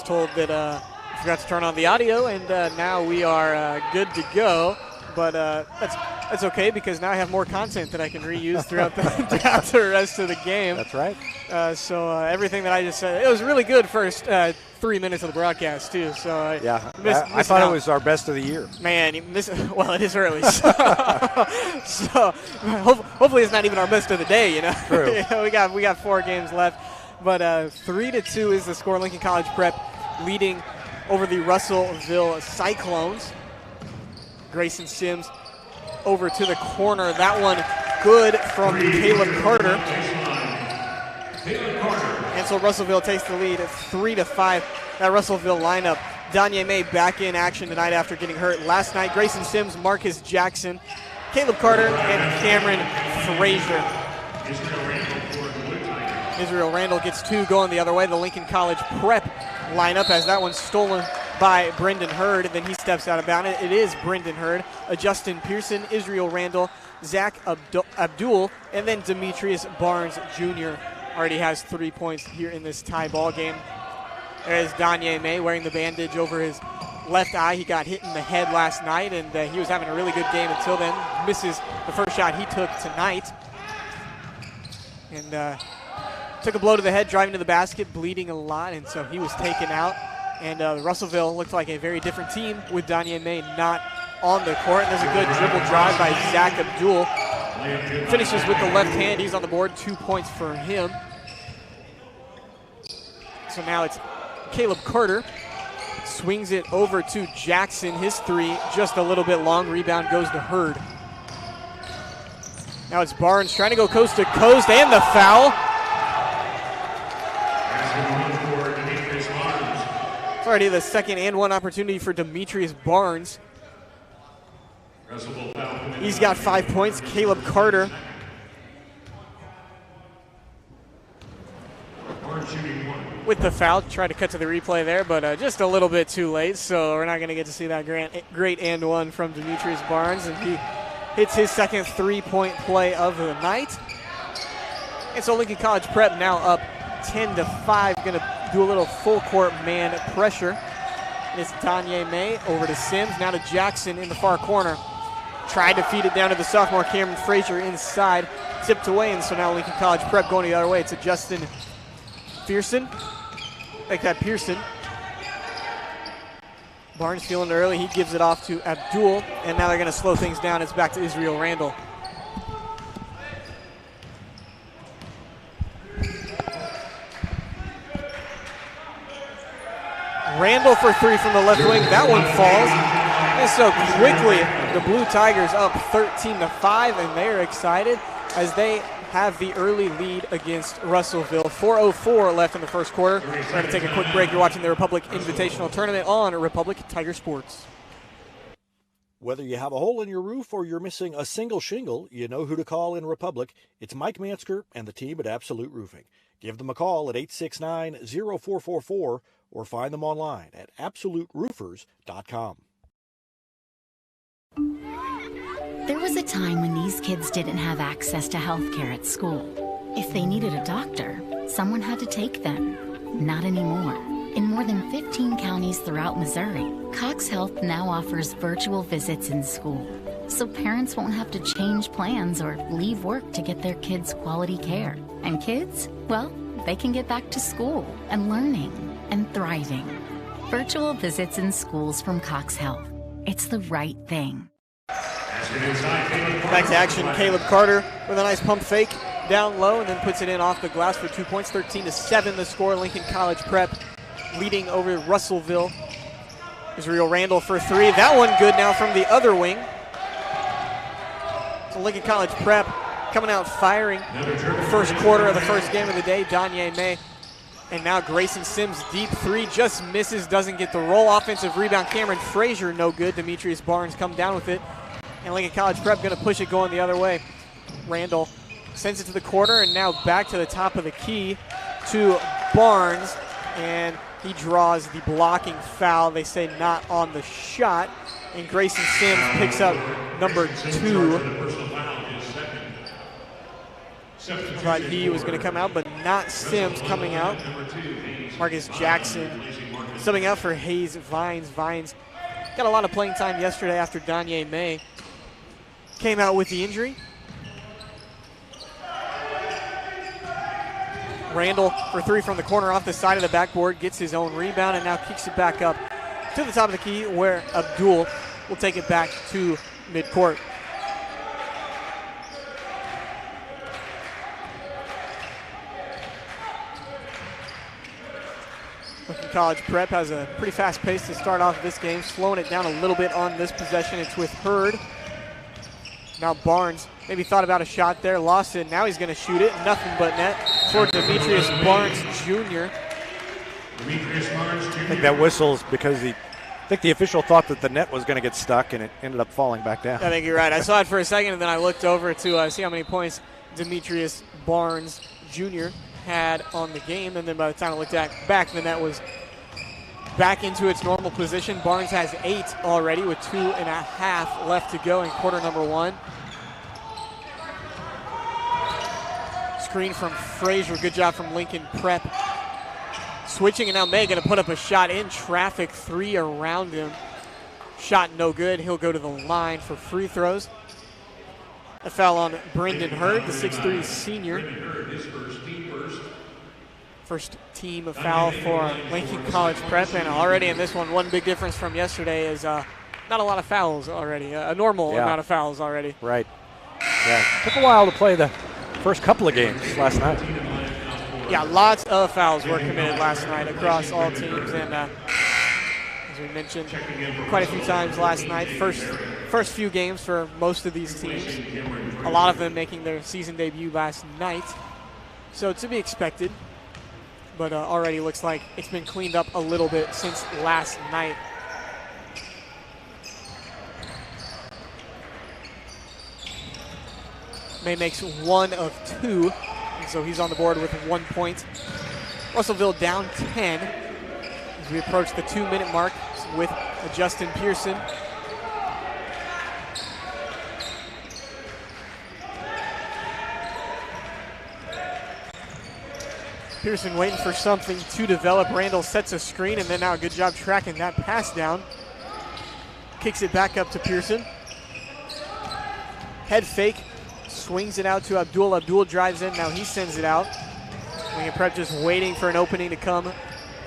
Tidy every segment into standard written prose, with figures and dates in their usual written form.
was told that I forgot to turn on the audio, and now we are good to go. But that's okay, because now I have more content that I can reuse throughout the rest of the game. That's right. So everything that I just said, it was really good first 3 minutes of the broadcast too. So I thought it was our best of the year. Man, well, it is early, so hopefully it's not even our best of the day. You know, True. we got 4 games left, but 3-2 is the score. Lincoln College Prep leading over the Russellville Cyclones. Grayson Sims over to the corner. That one good from Caleb Carter. And so Russellville takes the lead at 3-5. That Russellville lineup. Danye May back in action tonight after getting hurt last night. Grayson Sims, Marcus Jackson, Caleb Carter, and Cameron Frazier. Israel Randall gets 2 going the other way. The Lincoln College Prep lineup, as that one's stolen by Brendan Hurd. Then he steps out of bounds. It is Brendan Hurd, Justin Pearson, Israel Randall, Zach Abdul, and then Demetrius Barnes Jr. already has 3 points here in this tie ball game. There's Danye May wearing the bandage over his left eye. He got hit in the head last night, and he was having a really good game until then. Misses the first shot he took tonight. And took a blow to the head, driving to the basket, bleeding a lot, and so he was taken out. And Russellville looked like a very different team with Danye May not on the court. And there's a good dribble drive by Zach Abdul. Finishes with the left hand. He's on the board. 2 points for him. So now it's Caleb Carter. Swings it over to Jackson. His 3 just a little bit long. Rebound goes to Hurd. Now it's Barnes trying to go coast to coast, and the foul. It's already the second and 1 opportunity for Demetrius Barnes. He's got 5 points. Caleb Carter. With the foul, tried to cut to the replay there, but just a little bit too late, so we're not going to get to see that great and 1 from Demetrius Barnes, and he hits his second 3-point play of the night. And so Lincoln College Prep now up 10-5, going to do a little full court man pressure. And it's Danye May over to Sims, now to Jackson in the far corner. Tried to feed it down to the sophomore Cameron Frazier inside, tipped away, and so now Lincoln College Prep going the other way. It's a Justin Pearson. Barnes feeling it early. He gives it off to Abdul, and now they're going to slow things down. It's back to Israel Randall. Randall for 3 from the left wing. That one falls. And so quickly, the Blue Tigers up 13-5, and they're excited as they have the early lead against Russellville. 4:04 left in the first quarter. We're going to take a quick break. You're watching the Republic Invitational Tournament on Republic Tiger Sports. Whether you have a hole in your roof or you're missing a single shingle, you know who to call in Republic. It's Mike Mansker and the team at Absolute Roofing. Give them a call at 869-0444 or find them online at absoluteroofers.com. There was a time when these kids didn't have access to health care at school. If they needed a doctor, someone had to take them. Not anymore. In more than 15 counties throughout Missouri, Cox Health now offers virtual visits in school, so parents won't have to change plans or leave work to get their kids quality care. And kids, well, they can get back to school and learning and thriving. Virtual visits in schools from Cox Health. It's the right thing. Back to action, Caleb Carter with a nice pump fake down low and then puts it in off the glass for 2 points. 13-7 the score. Lincoln College Prep leading over Russellville. Israel Randall for 3. That one good now from the other wing. So Lincoln College Prep coming out firing the first quarter of the first game of the day. Danye May. And now Grayson Sims, deep 3, just misses, doesn't get the roll. Offensive rebound, Cameron Frazier, no good. Demetrius Barnes come down with it. And Lincoln College Prep going to push it going the other way. Randall sends it to the corner, and now back to the top of the key to Barnes. And he draws the blocking foul. They say not on the shot. And Grayson Sims picks up number 2. Thought he was going to come out, but not Sims coming out. Marcus Jackson subbing out for Hayes Vines. Vines got a lot of playing time yesterday after Danye May came out with the injury. Randall for three from the corner off the side of the backboard, gets his own rebound and now kicks it back up to the top of the key where Abdul will take it back to midcourt. Lincoln College Prep has a pretty fast pace to start off this game, slowing it down a little bit on this possession. It's with Hurd. Now Barnes maybe thought about a shot there, lost it. Now he's going to shoot it. Nothing but net for Demetrius Barnes Jr. I think that whistles because I think the official thought that the net was going to get stuck, and it ended up falling back down. I think you're right. I saw it for a second, and then I looked over to see how many points Demetrius Barnes Jr. had on the game, and then by the time I looked back, the net was back into its normal position. Barnes has 8 already with 2.5 left to go in quarter number 1. Screen from Frazier. Good job from Lincoln Prep. Switching, and now May going to put up a shot in traffic. 3 around him. Shot no good. He'll go to the line for free throws. A foul on Brendan Hurd, the 6'3 senior. First team foul for Lincoln College Prep, and already in this one big difference from yesterday is not a lot of fouls already, a normal amount of fouls already. Right. Yeah, took a while to play the first couple of games last night. Yeah, lots of fouls were committed last night across all teams, and as we mentioned quite a few times last night, first few games for most of these teams, a lot of them making their season debut last night, so to be expected. But already looks like it's been cleaned up a little bit since last night. May makes 1 of 2, and so he's on the board with 1 point. Russellville down 10 as we approach the 2-minute mark with Justin Pearson. Pearson waiting for something to develop. Randall sets a screen, and then now a good job tracking that pass down. Kicks it back up to Pearson. Head fake, swings it out to Abdul. Abdul drives in, now he sends it out. Lincoln Prep just waiting for an opening to come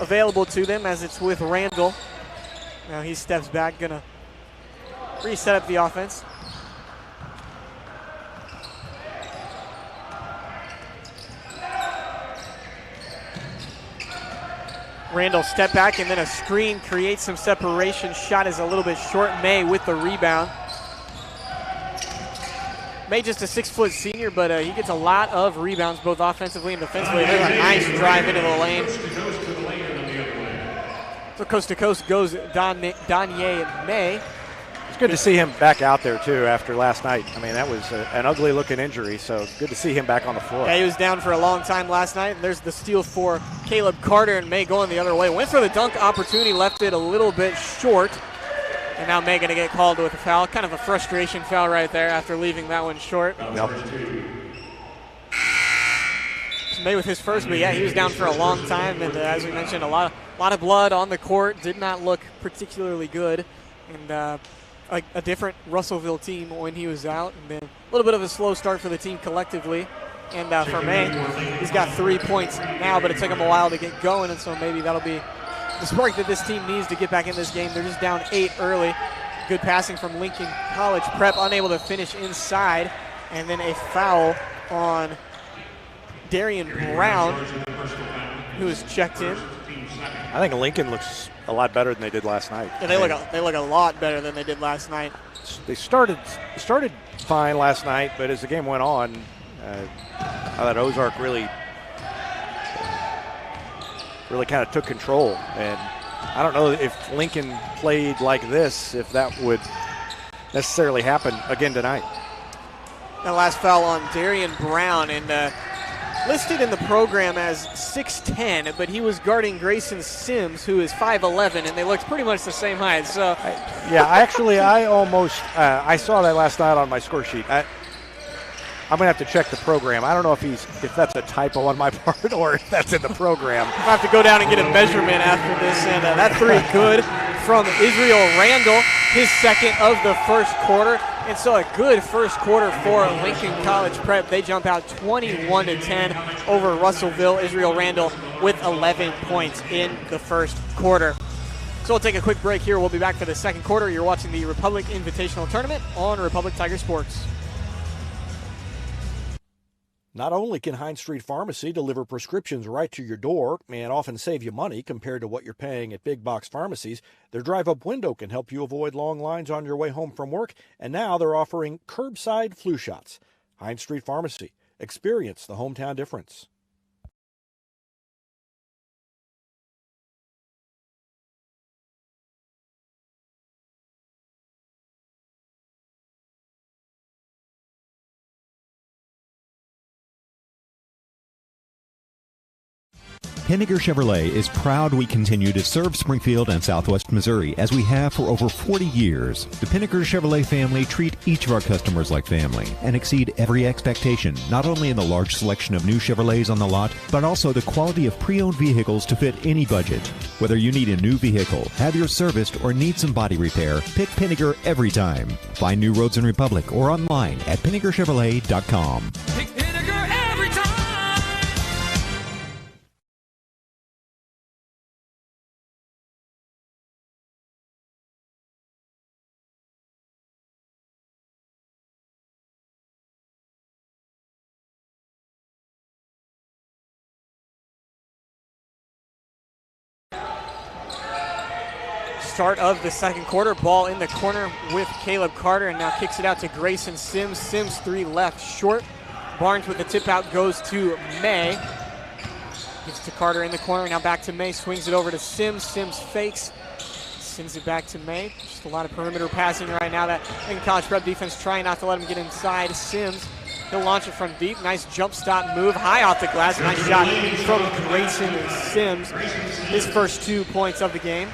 available to them as it's with Randall. Now he steps back, gonna reset up the offense. Randall step back, and then a screen creates some separation. Shot is a little bit short. May with the rebound. May just a 6-foot senior, but he gets a lot of rebounds both offensively and defensively. There's a nice drive into the lane. So coast to coast goes Danye May. It's good to see him back out there, too, after last night. I mean, that was an ugly-looking injury, so good to see him back on the floor. Yeah, he was down for a long time last night. And there's the steal for Caleb Carter, and May going the other way. Went for the dunk opportunity, left it a little bit short. And now May going to get called with a foul. Kind of a frustration foul right there after leaving that one short. Yep. So May with his first, but yeah, he was down for a long time. And as we mentioned, a lot of blood on the court. Did not look particularly good. And a different Russellville team when he was out. And then a little bit of a slow start for the team collectively. And for May, he's got 3 points now, but it took him a while to get going. And so maybe that'll be the spark that this team needs to get back in this game. They're just down 8 early. Good passing from Lincoln College Prep, unable to finish inside. And then a foul on Darian Brown, who is checked in. I think Lincoln looks a lot better than they did last night. Yeah, they look a lot better than they did last night. They started fine last night, but as the game went on, I thought Ozark really kind of took control. And I don't know if Lincoln played like this, if that would necessarily happen again tonight. That last foul on Darian Brown, and listed in the program as 6'10", but he was guarding Grayson Sims, who is 5'11", and they looked pretty much the same height. So, I saw that last night on my score sheet. I'm going to have to check the program. I don't know if that's a typo on my part or if that's in the program. We'll have to go down and get a measurement after this. And that three good from Israel Randall, his second of the first quarter. And so a good first quarter for Lincoln College Prep. They jump out 21-10 over Russellville. Israel Randall with 11 points in the first quarter. So we'll take a quick break here. We'll be back for the second quarter. You're watching the Republic Invitational Tournament on Republic Tiger Sports. Not only can Hines Street Pharmacy deliver prescriptions right to your door and often save you money compared to what you're paying at big box pharmacies, their drive-up window can help you avoid long lines on your way home from work, and now they're offering curbside flu shots. Hines Street Pharmacy. Experience the hometown difference. Pinniger Chevrolet is proud we continue to serve Springfield and Southwest Missouri as we have for over 40 years. The Pinniger Chevrolet family treat each of our customers like family and exceed every expectation, not only in the large selection of new Chevrolets on the lot, but also the quality of pre-owned vehicles to fit any budget. Whether you need a new vehicle, have yours serviced, or need some body repair, pick Pinniger every time. Find new roads in Republic or online at PinnigerChevrolet.com. Pick Pinniger every time. Start of the second quarter. Ball in the corner with Caleb Carter, and now kicks it out to Grayson Sims. Sims three left short. Barnes with the tip out goes to May. Gets to Carter in the corner. Now back to May. Swings it over to Sims. Sims fakes. Sends it back to May. Just a lot of perimeter passing right now. That Lincoln College Prep defense trying not to let him get inside. Sims, he'll launch it from deep. Nice jump stop move. High off the glass. Nice shot from Grayson Sims. His first 2 points of the game.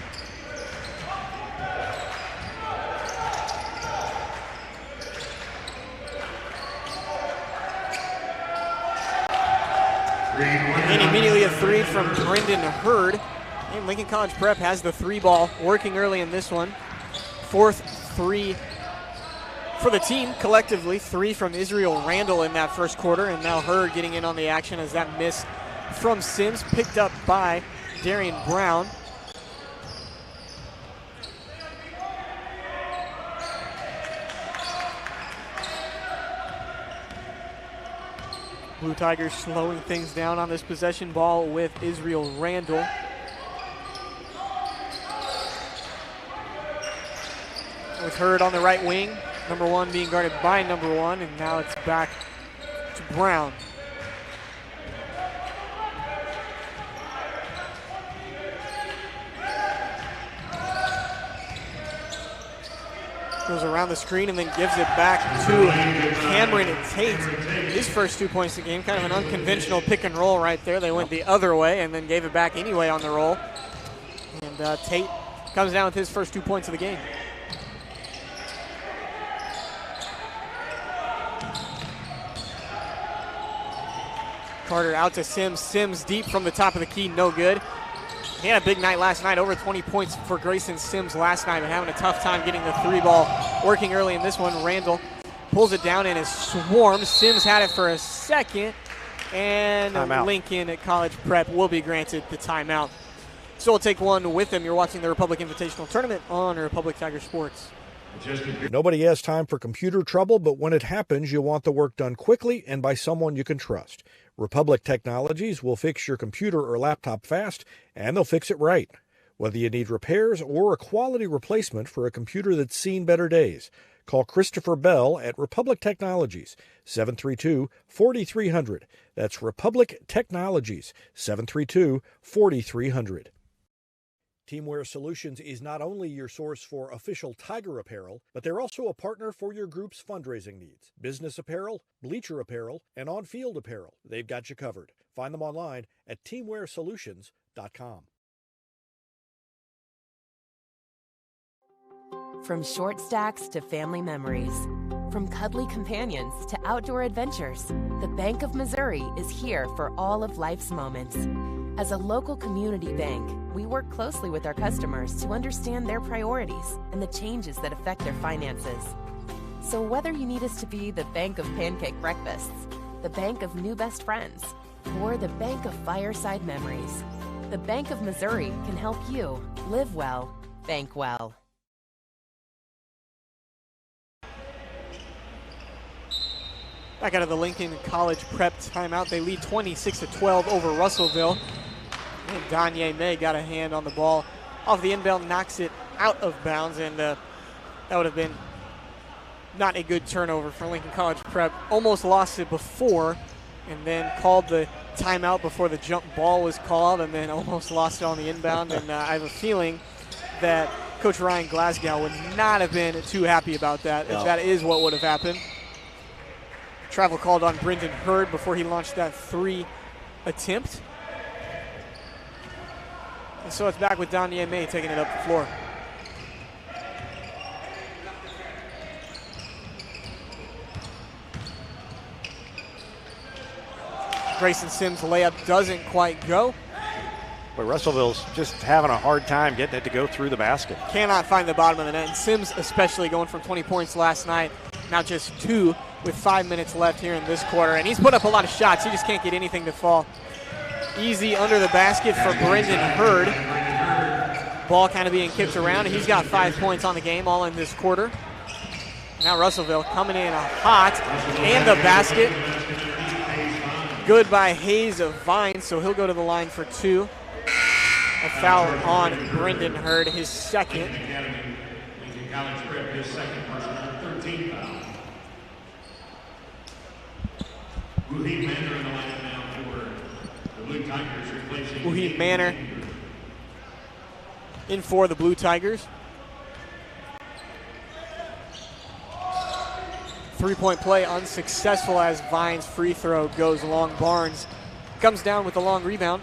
And immediately a three from Brendan Hurd. And Lincoln College Prep has the three ball working early in this one. Fourth three for the team collectively. Three from Israel Randall in that first quarter. And now Hurd getting in on the action as that miss from Sims picked up by Darian Brown. Blue Tigers slowing things down on this possession ball with Israel Randall. With Hurd on the right wing, number one being guarded by number one, and now it's back to Brown. Goes around the screen and then gives it back to Cameron Tate. His first 2 points of the game, kind of an unconventional pick and roll right there. They went the other way and then gave it back anyway on the roll. And Tate comes down with his first 2 points of the game. Carter out to Sims. Sims deep from the top of the key, no good. He had a big night last night, over 20 points for Grayson Sims last night, but having a tough time getting the three ball working early in this one. Randall pulls it down in his swarm. Sims had it for a second, and timeout. Lincoln at College Prep will be granted the timeout. So we'll take one with him. You're watching the Republic Invitational Tournament on Republic Tiger Sports. Nobody has time for computer trouble, but when it happens, you want the work done quickly and by someone you can trust. Republic Technologies will fix your computer or laptop fast, and they'll fix it right. Whether you need repairs or a quality replacement for a computer that's seen better days, call Christopher Bell at Republic Technologies, 732-4300. That's Republic Technologies, 732-4300. Teamwear Solutions is not only your source for official Tiger apparel, but they're also a partner for your group's fundraising needs. Business apparel, bleacher apparel, and on-field apparel. They've got you covered. Find them online at teamwearsolutions.com. From short stacks to family memories, From cuddly companions to outdoor adventures, the Bank of Missouri is here for all of life's moments. As a local community bank, we work closely with our customers to understand their priorities and the changes that affect their finances. So whether you need us to be the bank of pancake breakfasts, the bank of new best friends, or the bank of fireside memories, the Bank of Missouri can help you live well, bank well. Back out of the Lincoln College Prep timeout. They lead 26-12 over Russellville. And Danye May got a hand on the ball off the inbound, knocks it out of bounds, and that would have been not a good turnover for Lincoln College Prep. Almost lost it before, and then called the timeout before the jump ball was called, and then almost lost it on the inbound. And I have a feeling that Coach Ryan Glasgow would not have been too happy about that if that is what would have happened. Travel called on Brendan Hurd before he launched that 3 attempt. And so it's back with Danye May taking it up the floor. Grayson Sims' layup doesn't quite go. But Russellville's just having a hard time getting it to go through the basket. Cannot find the bottom of the net. And Sims especially going from 20 points last night, now just 2 with 5 minutes left here in this quarter. And he's put up a lot of shots. He just can't get anything to fall. Easy under the basket for Brendan Hurd. Ball kind of being kicked around. He's got 5 points on the game, all in this quarter. Now Russellville coming in hot. And the basket. Good by Hayes of Vines, so he'll go to the line for 2. A foul on Brendan Hurd, his second. Wahid Manor in for the Blue Tigers. 3-point play unsuccessful as Vines' free throw goes long. Barnes comes down with a long rebound.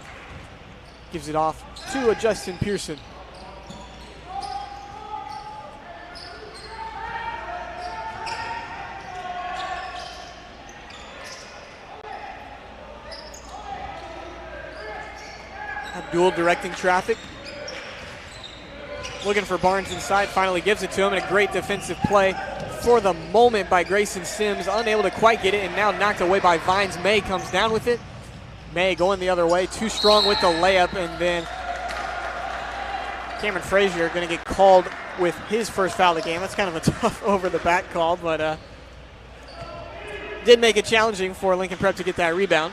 Gives it off to Justin Pearson. Abdul directing traffic. Looking for Barnes inside, finally gives it to him, and a great defensive play for the moment by Grayson Sims. Unable to quite get it, and now knocked away by Vines. May comes down with it. May going the other way, too strong with the layup, and then Cameron Frazier going to get called with his first foul of the game. That's kind of a tough over-the-back call, but did make it challenging for Lincoln Prep to get that rebound.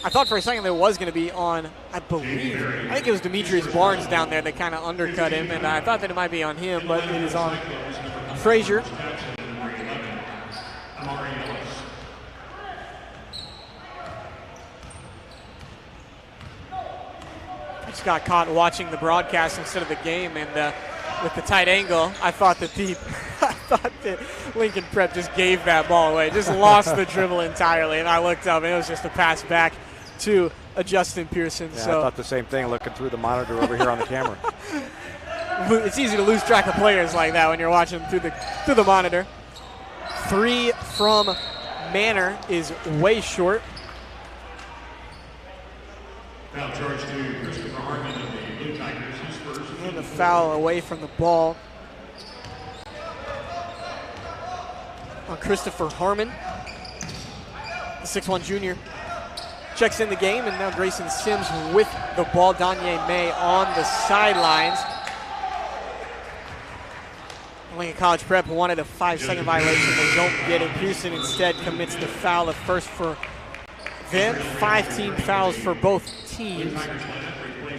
I thought for a second there was going to be on, I think it was Demetrius Barnes down there that kind of undercut him, and I thought that it might be on him, but it is on Frazier. Just got caught watching the broadcast instead of the game, and with the tight angle, I thought that Lincoln Prep just gave that ball away, just lost the dribble entirely, and I looked up and it was just a pass back to Justin Pearson. Yeah, so I thought the same thing looking through the monitor over here on the camera. It's easy to lose track of players like that when you're watching through the monitor. 3 from Manor is way short. Foul charge to Christopher Harmon of the Blue Tigers, his first. And the foul away from the ball on Christopher Harmon, the 6'1 junior. Checks in the game, and now Grayson Sims with the ball. Danye May on the sidelines. Lincoln College Prep wanted a 5-second violation. They don't get it. Pearson instead commits the foul, the first for them. 5 team fouls for both teams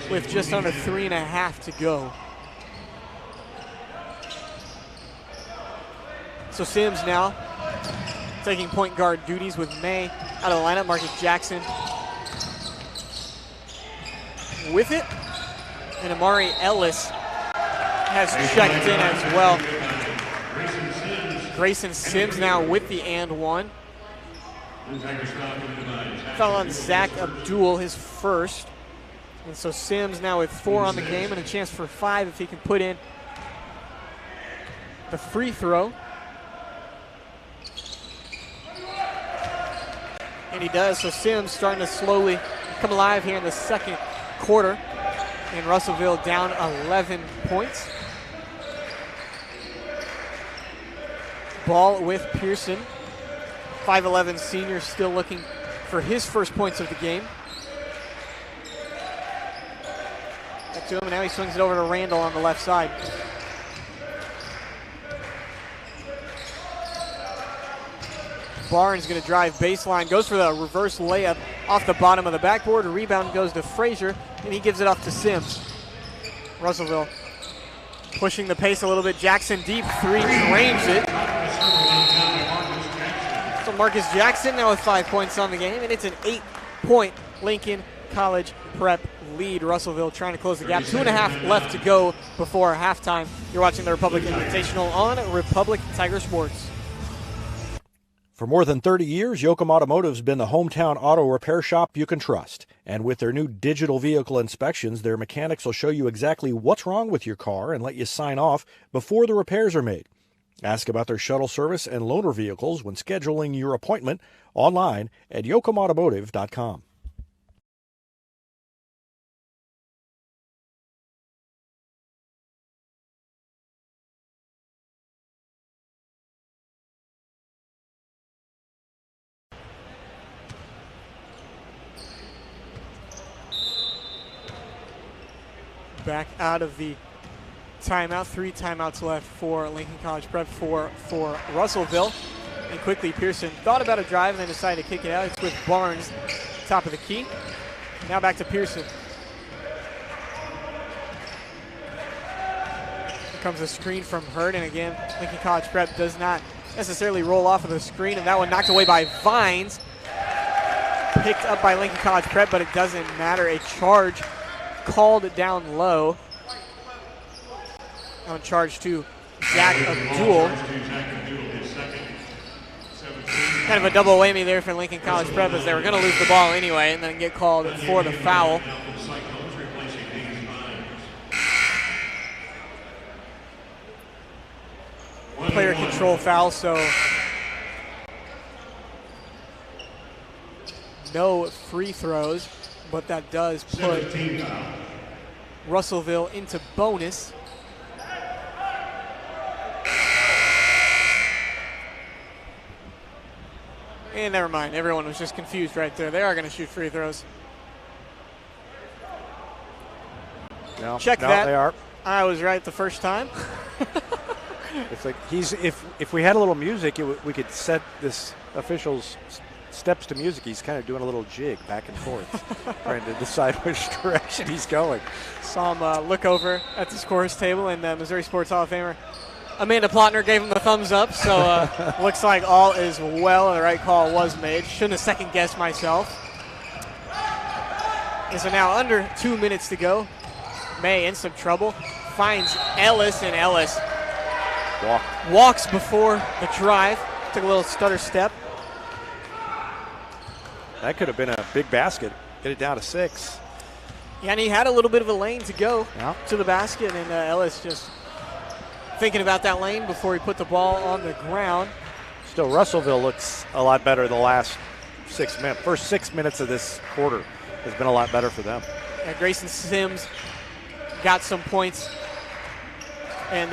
with just under 3.5 to go. So Sims now taking point guard duties with May out of the lineup. Marcus Jackson with it. And Amari Ellis has checked in as well. Grayson Sims now with the and one. Foul on Zach Abdul, his first. And so Sims now with 4 on the game and a chance for 5 if he can put in the free throw. And he does, so Sims starting to slowly come alive here in the second quarter. And Russellville down 11 points. Ball with Pearson. 5'11" senior still looking for his first points of the game. Back to him, and now he swings it over to Randall on the left side. Barnes going to drive baseline, goes for the reverse layup off the bottom of the backboard. A rebound goes to Frazier, and he gives it off to Sims. Russellville pushing the pace a little bit. Jackson deep three, drains it. So Marcus Jackson now with 5 points on the game, and it's an 8-point Lincoln College Prep lead. Russellville trying to close the gap. 2.5 left to go before halftime. You're watching the Republic Invitational on Republic Tiger Sports. For more than 30 years, Yoakum Automotive's been the hometown auto repair shop you can trust. And with their new digital vehicle inspections, their mechanics will show you exactly what's wrong with your car and let you sign off before the repairs are made. Ask about their shuttle service and loaner vehicles when scheduling your appointment online at yoakumautomotive.com. Back out of the timeout. 3 timeouts left for Lincoln College Prep for Russellville. And quickly Pearson thought about a drive and then decided to kick it out. It's with Barnes, top of the key. Now back to Pearson. Here comes a screen from Hurd, and again, Lincoln College Prep does not necessarily roll off of the screen, and that one knocked away by Vines. Picked up by Lincoln College Prep, but it doesn't matter. A charge called down low on charge to Zach Abdul. Kind of a double whammy there for Lincoln College Prep, as they were going to lose the ball anyway and then get called for the foul. Player control foul, so no free throws, but that does put Russellville into bonus. And never mind, everyone was just confused right there. They are going to shoot free throws. Check that. They are. I was right the first time. It's like if we had a little music, we could set this official's steps to music. He's kind of doing a little jig back and forth, trying to decide which direction he's going. Saw him look over at the scorer's table, and Missouri Sports Hall of Famer Amanda Plotner gave him the thumbs up, so looks like all is well. The right call was made. Shouldn't have second-guessed myself. And so now under 2 minutes to go. May in some trouble. Finds Ellis, and Ellis walks before the drive. Took a little stutter step. That could have been a big basket. Get it down to 6. Yeah, and he had a little bit of a lane to go to the basket, and Ellis just thinking about that lane before he put the ball on the ground. Still, Russellville looks a lot better the last 6 minutes. First 6 minutes of this quarter has been a lot better for them. Yeah, Grayson Sims got some points. And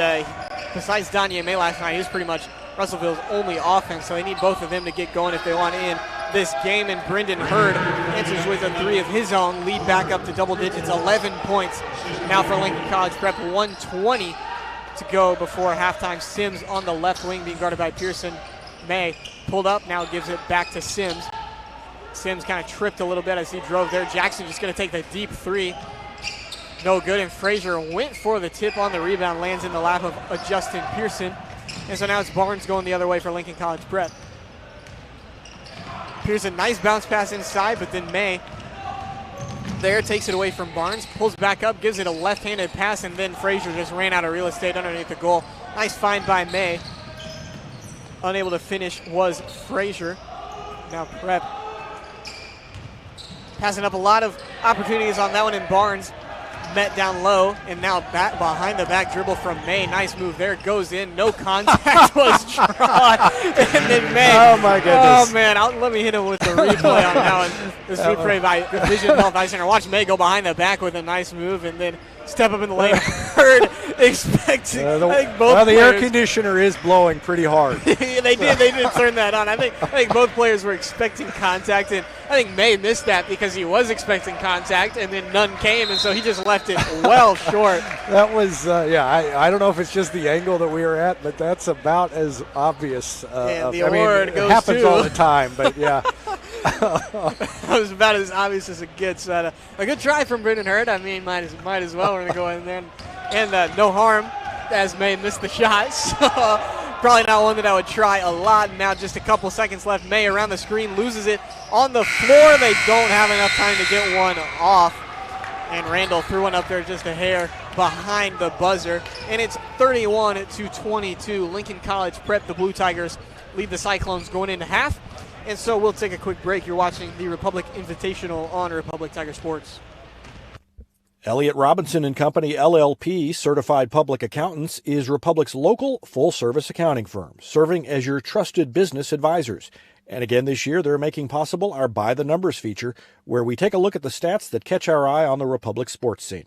besides Danye May last night, he was pretty much Russellville's only offense, so they need both of them to get going if they want in this game. And Brendan Hurd answers with a 3 of his own, lead back up to double digits, 11 points now for Lincoln College Prep, 1:20 to go before halftime. Sims on the left wing being guarded by Pearson. May pulled up, now gives it back to Sims. Sims kind of tripped a little bit as he drove there. Jackson just going to take the deep 3. No good, and Frazier went for the tip on the rebound, lands in the lap of Justin Pearson. And so now it's Barnes going the other way for Lincoln College Prep. Pearson, nice bounce pass inside, but then May there takes it away from Barnes, pulls back up, gives it a left-handed pass, and then Frazier just ran out of real estate underneath the goal. Nice find by May. Unable to finish was Frazier. Now Prep passing up a lot of opportunities on that one, and Barnes met down low, and now back behind the back dribble from May. Nice move there. Goes in. No contact was drawn. And then May. Oh, my goodness. Oh, man. Let me hit him with the replay on that one. This replay by Vision Health Eye Center. Watch May go behind the back with a nice move and then step up in the lane. Heard expecting. I think both the players, air conditioner is blowing pretty hard. they did turn that on. I think both players were expecting contact, and I think May missed that because he was expecting contact, and then none came, and so he just left it well short. That was, I don't know if it's just the angle that we were at, but that's about as obvious. And the award goes it happens to all the time, but yeah. That was about as obvious as it gets. A good try from Brendan Hurd. I mean, might as well. We're going to go in there. And no harm as May missed the shot. So probably not one that I would try a lot. Now just a couple seconds left. May around the screen loses it on the floor. They don't have enough time to get one off. And Randall threw one up there just a hair behind the buzzer. And it's 31-22. Lincoln College Prep, the Blue Tigers, lead the Cyclones going into half. And so we'll take a quick break. You're watching the Republic Invitational on Republic Tiger Sports. Elliott Robinson and Company, LLP, Certified Public Accountants, is Republic's local full-service accounting firm, serving as your trusted business advisors. And again this year, they're making possible our By the Numbers feature, where we take a look at the stats that catch our eye on the Republic sports scene.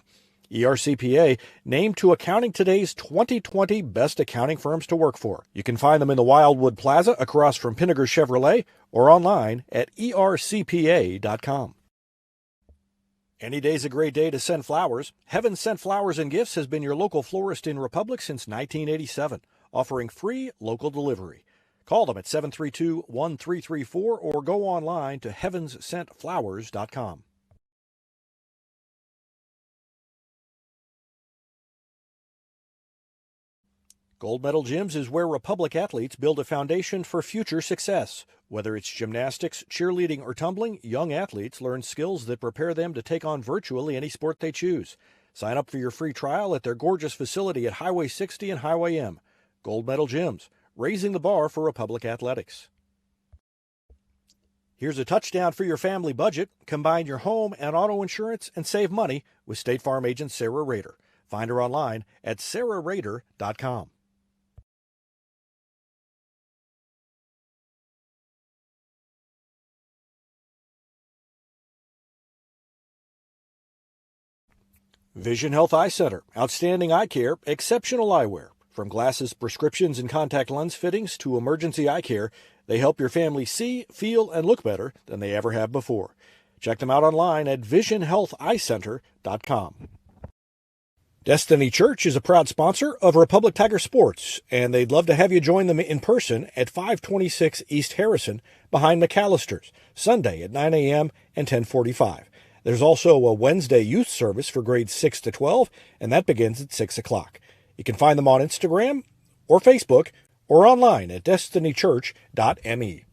ERCPA named to Accounting Today's 2020 Best Accounting Firms to Work For. You can find them in the Wildwood Plaza across from Pinnaker Chevrolet or online at ercpa.com. Any day's a great day to send flowers. Heaven Sent Flowers and Gifts has been your local florist in Republic since 1987, offering free local delivery. Call them at 732-1334 or go online to heavenssentflowers.com. Gold Medal Gyms is where Republic athletes build a foundation for future success. Whether it's gymnastics, cheerleading, or tumbling, young athletes learn skills that prepare them to take on virtually any sport they choose. Sign up for your free trial at their gorgeous facility at Highway 60 and Highway M. Gold Medal Gyms, raising the bar for Republic athletics. Here's a touchdown for your family budget. Combine your home and auto insurance and save money with State Farm agent Sarah Rader. Find her online at sarahrader.com. Vision Health Eye Center, outstanding eye care, exceptional eyewear. From glasses, prescriptions, and contact lens fittings to emergency eye care, they help your family see, feel, and look better than they ever have before. Check them out online at visionhealtheyecenter.com. Destiny Church is a proud sponsor of Republic Tiger Sports, and they'd love to have you join them in person at 526 East Harrison behind McAllister's, Sunday at 9 a.m. and 10:45. There's also a Wednesday youth service for grades 6 to 12, and that begins at 6 o'clock. You can find them on Instagram or Facebook or online at destinychurch.me.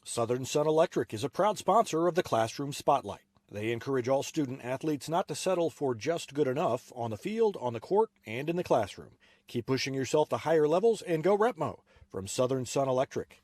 Southern Sun Electric is a proud sponsor of the Classroom Spotlight. They encourage all student athletes not to settle for just good enough on the field, on the court, and in the classroom. Keep pushing yourself to higher levels and go Repmo from Southern Sun Electric.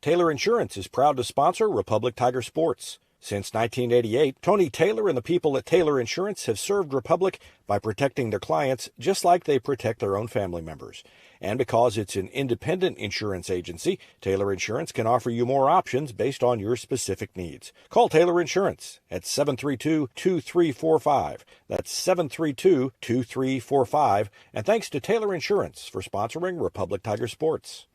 Taylor Insurance is proud to sponsor Republic Tiger Sports. Since 1988, Tony Taylor and the people at Taylor Insurance have served Republic by protecting their clients just like they protect their own family members. And because it's an independent insurance agency, Taylor Insurance can offer you more options based on your specific needs. Call Taylor Insurance at 732-2345. That's 732-2345. And thanks to Taylor Insurance for sponsoring Republic Tiger Sports.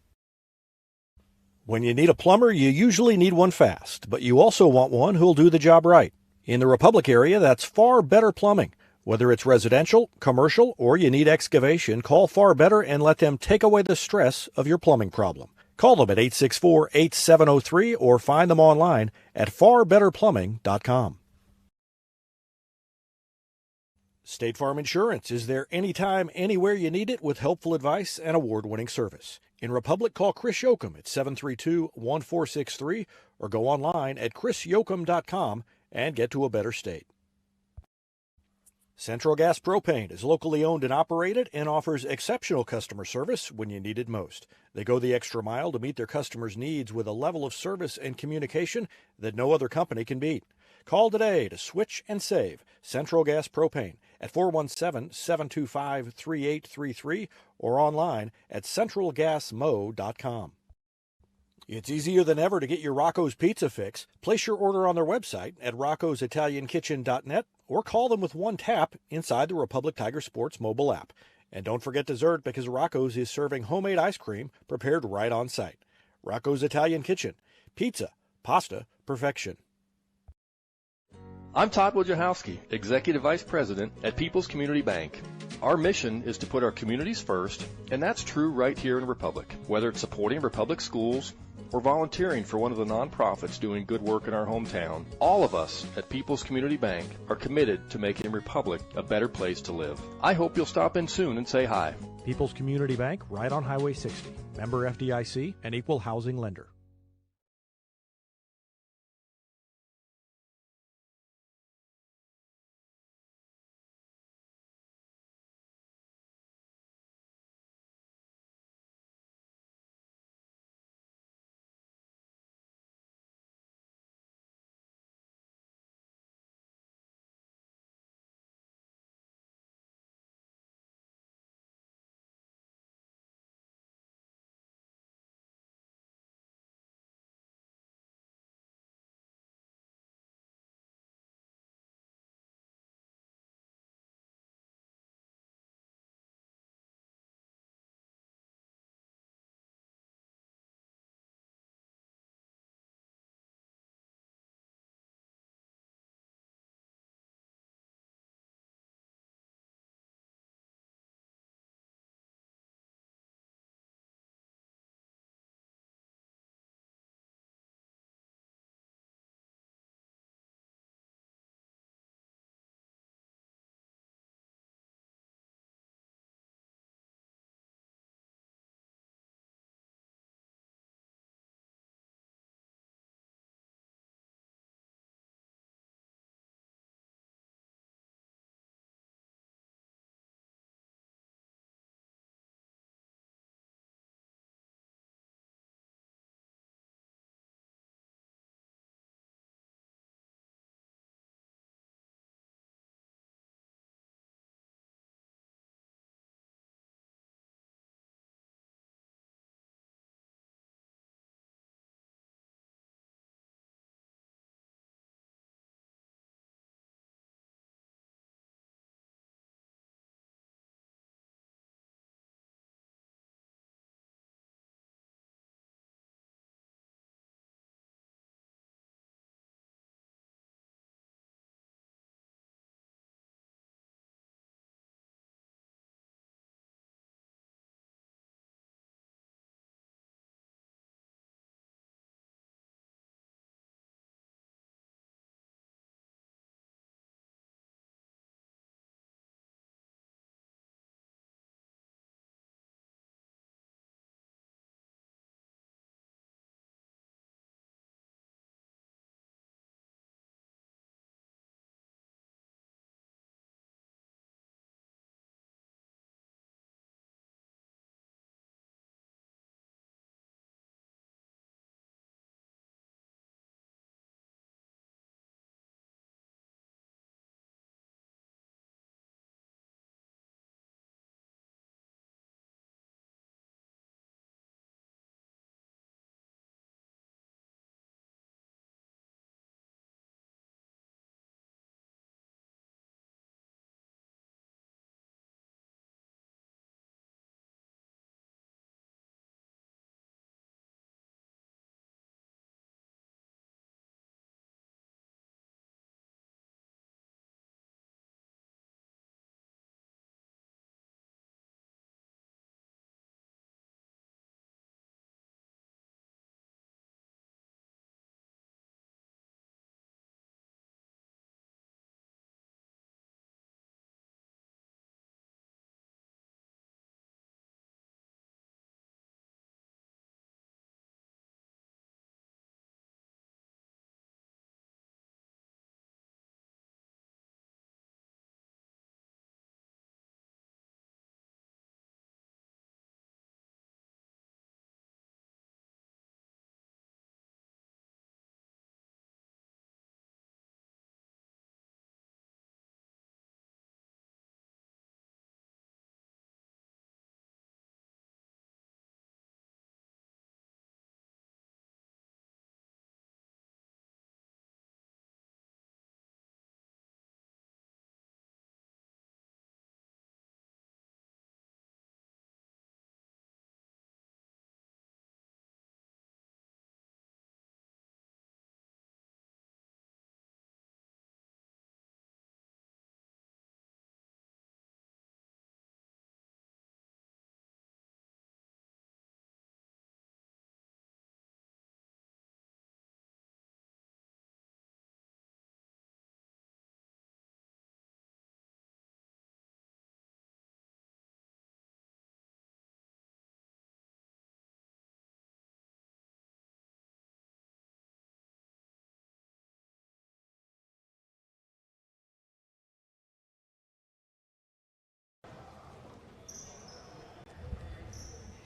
When you need a plumber, you usually need one fast, but you also want one who'll do the job right. In the Republic area, that's Far Better Plumbing. Whether it's residential, commercial, or you need excavation, call Far Better and let them take away the stress of your plumbing problem. Call them at 864-8703 or find them online at farbetterplumbing.com. State Farm Insurance is there anytime, anywhere you need it with helpful advice and award-winning service. In Republic, call Chris Yoakum at 732-1463 or go online at chrisyoakum.com and get to a better state. Central Gas Propane is locally owned and operated and offers exceptional customer service when you need it most. They go the extra mile to meet their customers' needs with a level of service and communication that no other company can beat. Call today to switch and save Central Gas Propane at 417-725-3833 or online at centralgasmo.com. It's easier than ever to get your Rocco's Pizza fix. Place your order on their website at roccositaliankitchen.net or call them with one tap inside the Republic Tiger Sports mobile app. And don't forget dessert because Rocco's is serving homemade ice cream prepared right on site. Rocco's Italian Kitchen. Pizza, pasta, perfection. I'm Todd Wojciechowski, Executive Vice President at People's Community Bank. Our mission is to put our communities first, and that's true right here in Republic. Whether it's supporting Republic schools or volunteering for one of the nonprofits doing good work in our hometown, all of us at People's Community Bank are committed to making Republic a better place to live. I hope you'll stop in soon and say hi. People's Community Bank, right on Highway 60. Member FDIC, an equal housing lender.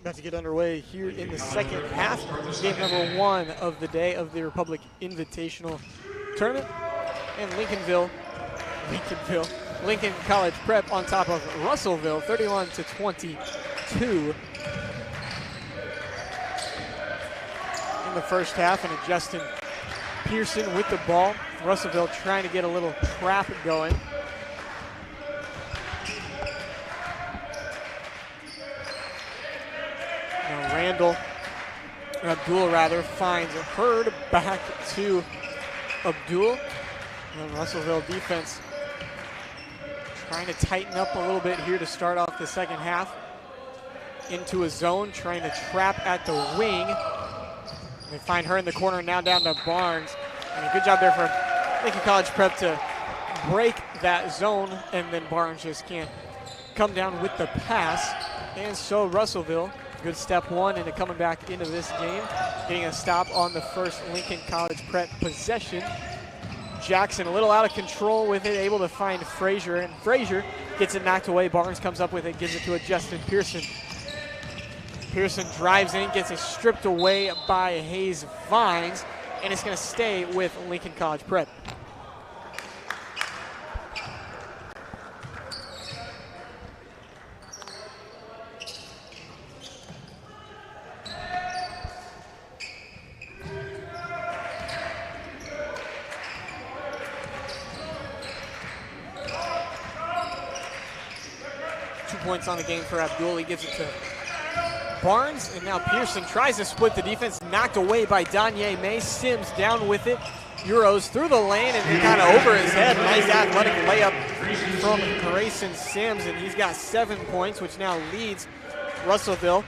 About to get underway here in the second half. Game number 1 of the day of the Republic Invitational Tournament. And Lincoln College Prep on top of Russellville, 31-22 in the first half. And Justin Pearson with the ball. Russellville trying to get a little trap going. Now Abdul finds Hurd back to Abdul. And Russellville defense trying to tighten up a little bit here to start off the second half. Into a zone, trying to trap at the wing. They find her in the corner, now down to Barnes. And a good job there for Lincoln College Prep to break that zone, and then Barnes just can't come down with the pass. And so Russellville, good step one into coming back into this game, getting a stop on the first Lincoln College Prep possession. Jackson a little out of control with it, able to find Frazier, and Frazier gets it knocked away. Barnes comes up with it, gives it to a Justin Pearson. Pearson drives in, gets it stripped away by Hayes Vines, and it's going to stay with Lincoln College Prep. Points on the game for Abdul. He gives it to Barnes, and now Pearson tries to split the defense, knocked away by Danye May. Sims down with it, Euros through the lane, and kind of over his head. Nice athletic layup from Grayson Sims, and he's got 7 points, which now leads Russellville.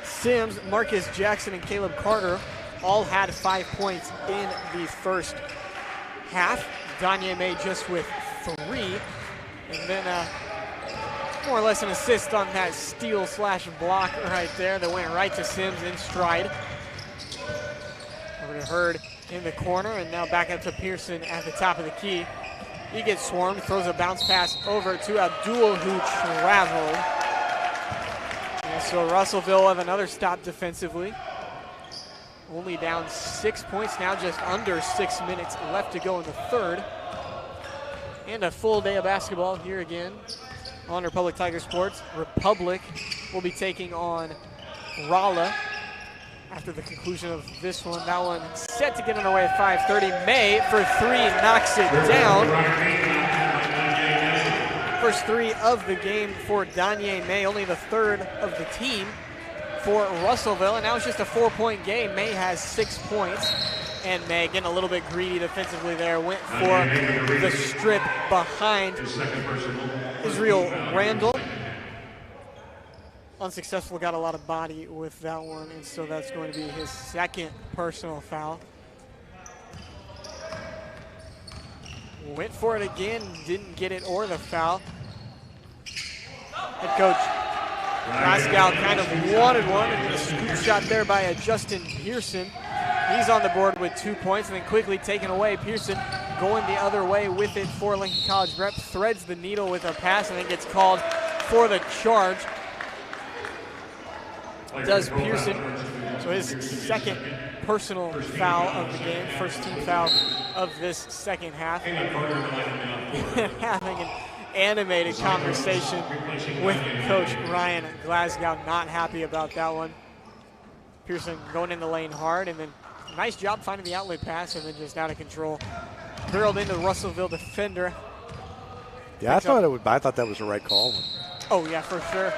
Sims, Marcus Jackson, and Caleb Carter all had 5 points in the first half. Danye May just with 3, and then more or less an assist on that steal/block right there that went right to Sims in stride. Over to Hurd in the corner, and now back up to Pearson at the top of the key. He gets swarmed, throws a bounce pass over to Abdul, who traveled. And so Russellville will have another stop defensively. Only down 6 points now, just under 6 minutes left to go in the third. And a full day of basketball here again on Republic Tiger Sports. Republic will be taking on Rolla after the conclusion of this one. That one set to get underway at 5:30. May for 3 knocks it down. First 3 of the game for Danye May, only the third of the team for Russellville, and now it's just a 4-point game. May has 6 points, and May getting a little bit greedy defensively there. Went for the strip behind Israel Randall. Unsuccessful, got a lot of body with that one, and so that's going to be his second personal foul. Went for it again, didn't get it or the foul. Head coach Glasgow kind of wanted one, and a scoop shot there by a Justin Pearson. He's on the board with 2 points, and then quickly taken away. Pearson going the other way with it for Lincoln College Prep. Threads the needle with a pass, and then gets called for the charge. Does Pearson. So his second personal foul of the game, first team foul of this second half. Having an animated conversation with Coach Ryan Glasgow, not happy about that one. Pearson going in the lane hard, and then nice job finding the outlet pass, and then just out of control. Barreled into Russellville defender. Yeah, I thought that was the right call. Oh yeah, for sure.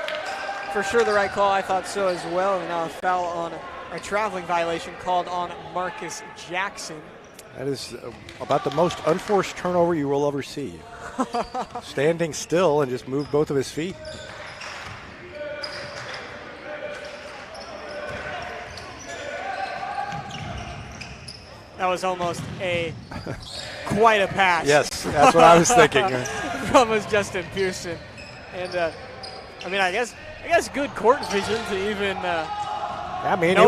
For sure the right call. I thought so as well. And now a foul on a traveling violation called on Marcus Jackson. That is about the most unforced turnover you will ever see. Standing still and just moved both of his feet. That was almost quite a pass. Yes, that's what I was thinking. From Justin Pearson. And I guess good court vision to even know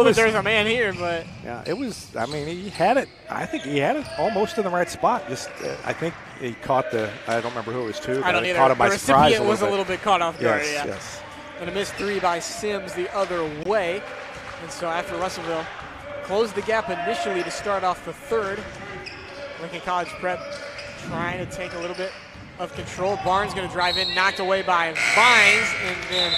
that there's a man here, but yeah, it was. He had it. I think he had it almost in the right spot. Just, I think he caught I don't remember who it was to. I don't either. Caught him by the surprise. recipient was a little bit caught off guard. Yes. and a missed three by Sims the other way. And so after Russellville closed the gap initially to start off the third, Lincoln College Prep trying to take a little bit of control. Barnes going to drive in, knocked away by Vines, and then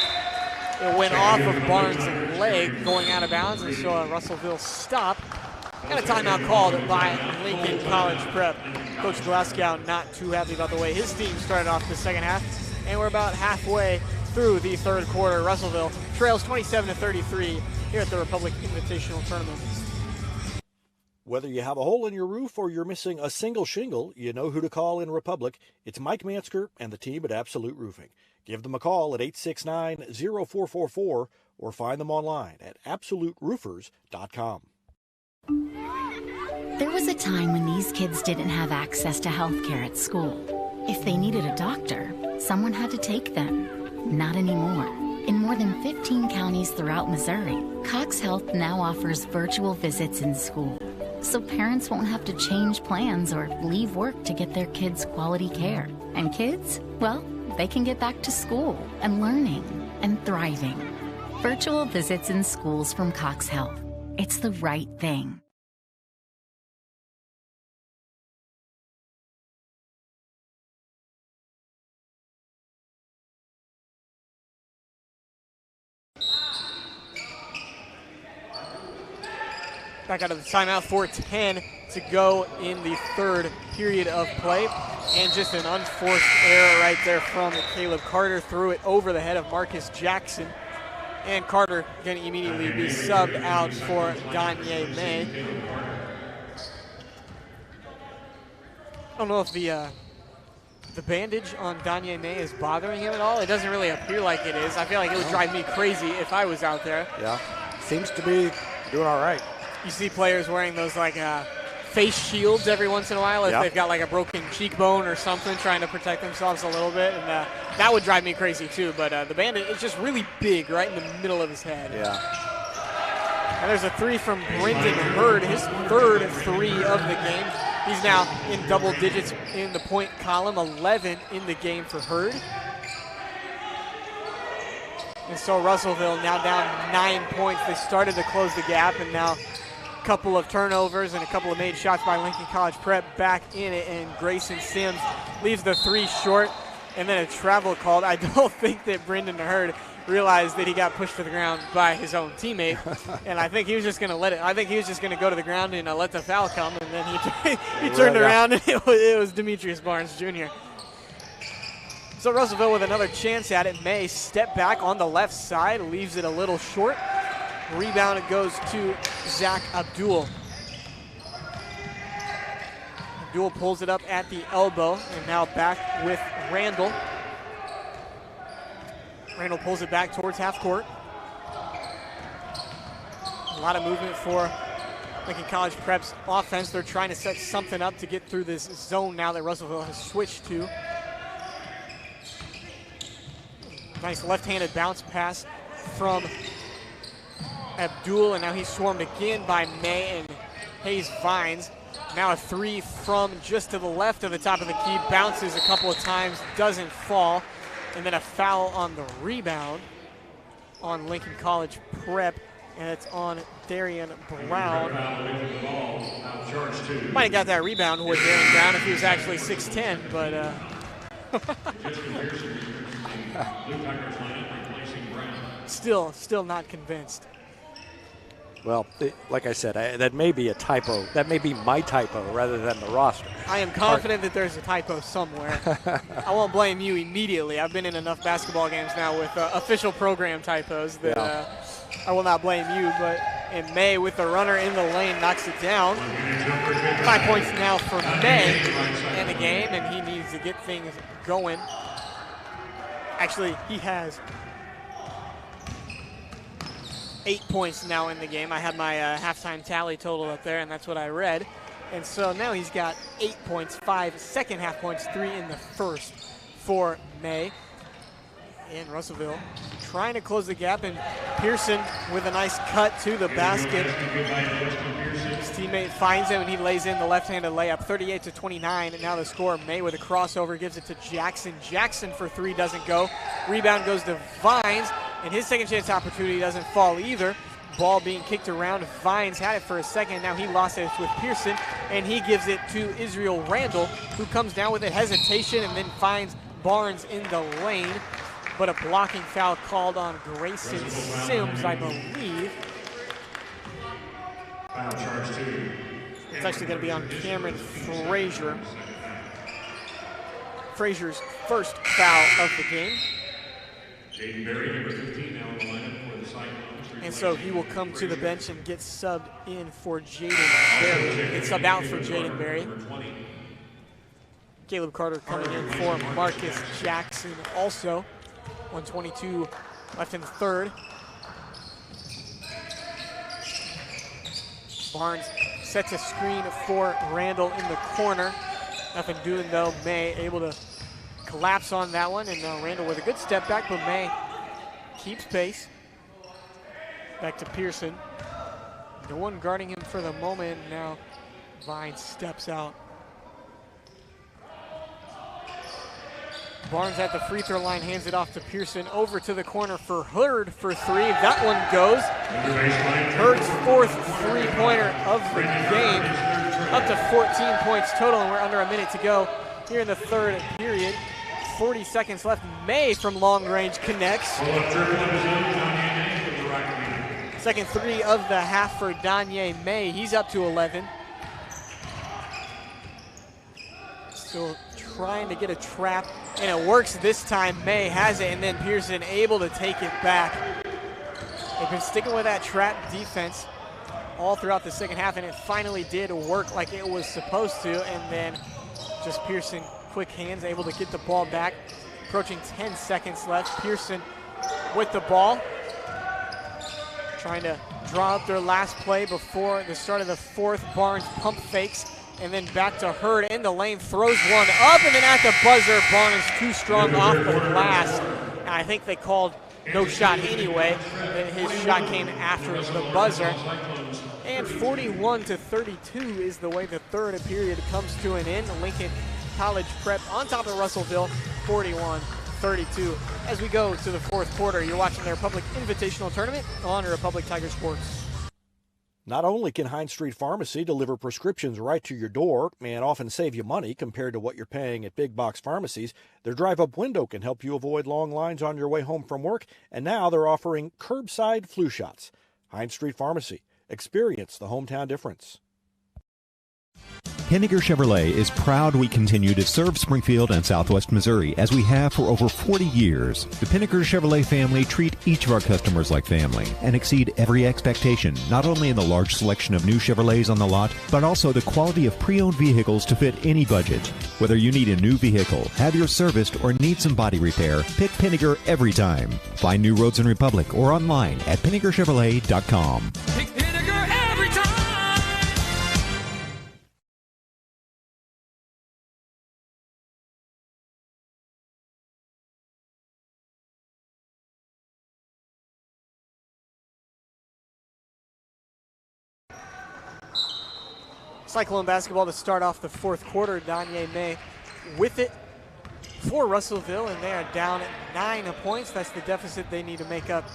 it went off of Barnes' leg going out of bounds, and so a Russellville stop. Got a timeout called by Lincoln College Prep. Coach Glasgow not too happy about the way his team started off the second half, and we're about halfway through the third quarter. Russellville trails 27-33 here at the Republic Invitational Tournament. Whether you have a hole in your roof or you're missing a single shingle, you know who to call in Republic. It's Mike Mansker and the team at Absolute Roofing. Give them a call at 869-0444 or find them online at absoluteroofers.com. There was a time when these kids didn't have access to health care at school. If they needed a doctor, someone had to take them. Not anymore. In more than 15 counties throughout Missouri, Cox Health now offers virtual visits in school, so parents won't have to change plans or leave work to get their kids quality care. And kids, well, they can get back to school and learning and thriving. Virtual visits in schools from Cox Health. It's the right thing. Back out of the timeout, 4:10 to go in the third period of play. And just an unforced error right there from Caleb Carter. Threw it over the head of Marcus Jackson. And Carter going to immediately be subbed out for Danye May. I don't know if the bandage on Danye May is bothering him at all. It doesn't really appear like it is. I feel like it would drive me crazy if I was out there. Yeah, seems to be doing all right. You see players wearing those like face shields every once in a while if they've got like a broken cheekbone or something, trying to protect themselves a little bit, and that would drive me crazy too. But the bandit is just really big right in the middle of his head. Yeah. And there's a three from Brendan Hurd, his third three of the game. He's now in double digits in the point column, 11 in the game for Hurd. And so Russellville now down 9 points. They started to close the gap, and now a couple of turnovers and a couple of made shots by Lincoln College Prep back in it, and Grayson Sims leaves the three short, and then a travel called. I don't think that Brendan Hurd realized that he got pushed to the ground by his own teammate, and I think he was just going to let it. I think he was just going to go to the ground and let the foul come, and then he turned around, and it was Demetrius Barnes Jr. So Russellville with another chance at it. May step back on the left side, leaves it a little short. Rebound, it goes to Zach Abdul. Abdul pulls it up at the elbow, and now back with Randall. Randall pulls it back towards half court. A lot of movement for Lincoln College Prep's offense. They're trying to set something up to get through this zone now that Russellville has switched to. Nice left-handed bounce pass from Abdul, and now he's swarmed again by May and Hayes Vines. Now a three from just to the left of the top of the key, bounces a couple of times, doesn't fall, and then a foul on the rebound on Lincoln College Prep, and it's on Darian Brown. Might have got that rebound with Darian Brown if he was actually 6'10", but still not convinced. Well, like I said, that may be a typo. That may be my typo rather than the roster. I am confident that there's a typo somewhere. I won't blame you immediately. I've been in enough basketball games now with official program typos that I will not blame you. But in May, with the runner in the lane, knocks it down. 5 points now for May in the game, and he needs to get things going. Actually, he has 8 points now in the game. I had my halftime tally total up there, and that's what I read. And so now he's got 8 points, 5 second half points, 3 in the first for May. And Russellville trying to close the gap, and Pearson with a nice cut to the basket. His teammate finds him, and he lays in the left-handed layup, 38-29. And now the score, May with a crossover, gives it to Jackson. Jackson for three, doesn't go. Rebound goes to Vines. And his second chance opportunity doesn't fall either. Ball being kicked around. Vines had it for a second. Now he lost it with Pearson, and he gives it to Israel Randall, who comes down with a hesitation and then finds Barnes in the lane. But a blocking foul called on Grayson Sims, I believe. Foul charge 2. It's actually going to be on Cameron Frazier. Frazier's first foul of the game. Jaden Berry, number 15, now on the lineup for the Cyclones. And so he will come to the bench and get subbed in for Jaden Berry. Get subbed out for Jaden Berry. Caleb Carter coming in for Marcus Jackson also. 1:22 left in the third. Barnes sets a screen for Randall in the corner. Nothing doing though. May able to collapse on that one, and Randall with a good step back, but May keeps pace. Back to Pearson. No one guarding him for the moment. Now Vine steps out. Barnes at the free throw line, hands it off to Pearson. Over to the corner for Hurd for three. That one goes. Hurd's fourth three-pointer of the game. Up to 14 points total, and we're under a minute to go here in the third period. 40 seconds left. May from long range connects. Second three of the half for Danye May. He's up to 11. Still trying to get a trap, and it works this time. May has it, and then Pearson able to take it back. They've been sticking with that trap defense all throughout the second half, and it finally did work like it was supposed to, and then just Pearson, quick hands, able to get the ball back. Approaching 10 seconds left. Pearson with the ball, trying to draw up their last play before the start of the fourth. Barnes pump fakes, and then back to Hurd in the lane, throws one up, and then at the buzzer, Barnes too strong off the glass. And I think they called no shot anyway. His shot came after the buzzer. And 41-32 is the way the third period comes to an end. Lincoln College Prep on top of Russellville, 41-32. As we go to the fourth quarter, you're watching the Republic Invitational Tournament on Republic Tiger Sports. Not only can Hines Street Pharmacy deliver prescriptions right to your door and often save you money compared to what you're paying at big box pharmacies, their drive-up window can help you avoid long lines on your way home from work, and now they're offering curbside flu shots. Hines Street Pharmacy. Experience the hometown difference. Henniger Chevrolet is proud we continue to serve Springfield and Southwest Missouri as we have for over 40 years. The Pinnaker Chevrolet family treat each of our customers like family and exceed every expectation, not only in the large selection of new Chevrolets on the lot, but also the quality of pre-owned vehicles to fit any budget. Whether you need a new vehicle, have yours serviced, or need some body repair, pick Pinnaker every time. Find new roads in Republic or online at PinnakerChevrolet.com. Pick Pinnaker every time. Cyclone basketball to start off the fourth quarter. Danye May with it for Russellville, and they are down 9 points. That's the deficit they need to make up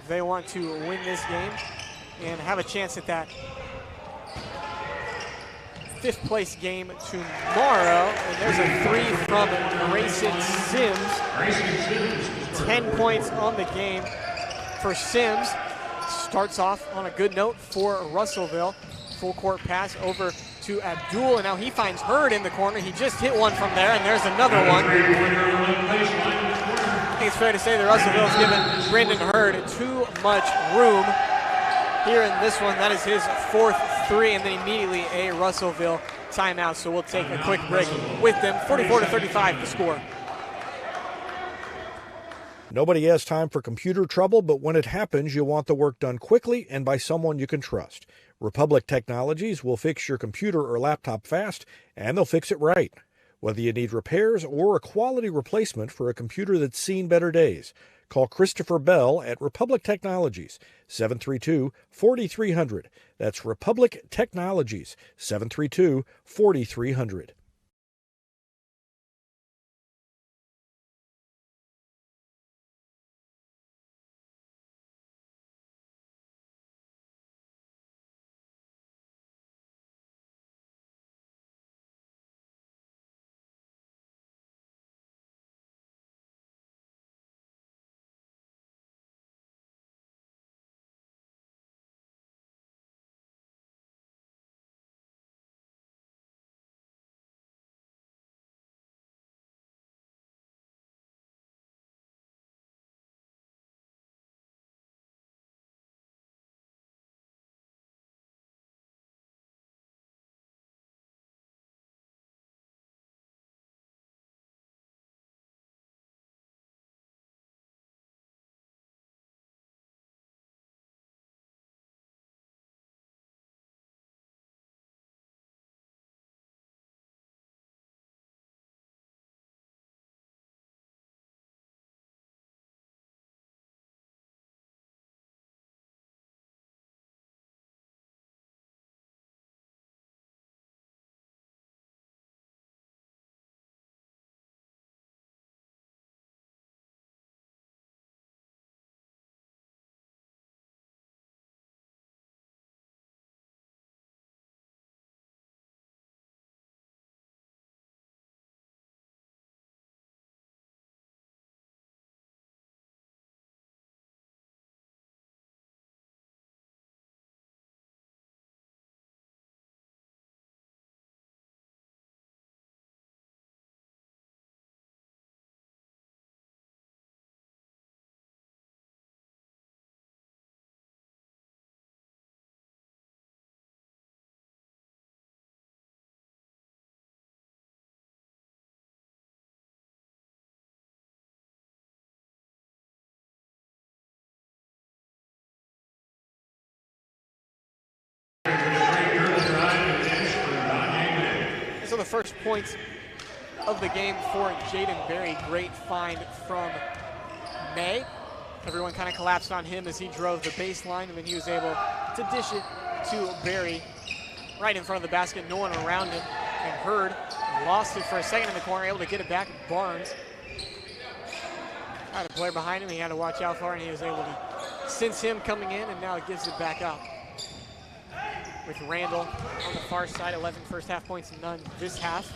if they want to win this game and have a chance at that fifth place game tomorrow. And there's a three from Grayson Sims. 10 points on the game for Sims. Starts off on a good note for Russellville. Full court pass over to Abdul, and now he finds Hurd in the corner. He just hit one from there, and there's another one. I think it's fair to say that Russellville's given Brandon Hurd too much room here in this one. That is his fourth three, and then immediately a Russellville timeout. So we'll take a quick break with them. 44-35 the score. Nobody has time for computer trouble, but when it happens, you want the work done quickly and by someone you can trust. Republic Technologies will fix your computer or laptop fast, and they'll fix it right. Whether you need repairs or a quality replacement for a computer that's seen better days, call Christopher Bell at Republic Technologies, 732-4300. That's Republic Technologies, 732-4300. first points of the game for Jaden Berry. Great find from May. Everyone kind of collapsed on him as he drove the baseline, and then he was able to dish it to Berry right in front of the basket. No one around him, and Hurd lost it for a second in the corner, able to get it back. Barnes had a player behind him he had to watch out for, and he was able to sense him coming in, and now it gives it back up. With Randall on the far side, 11 first half points, none this half.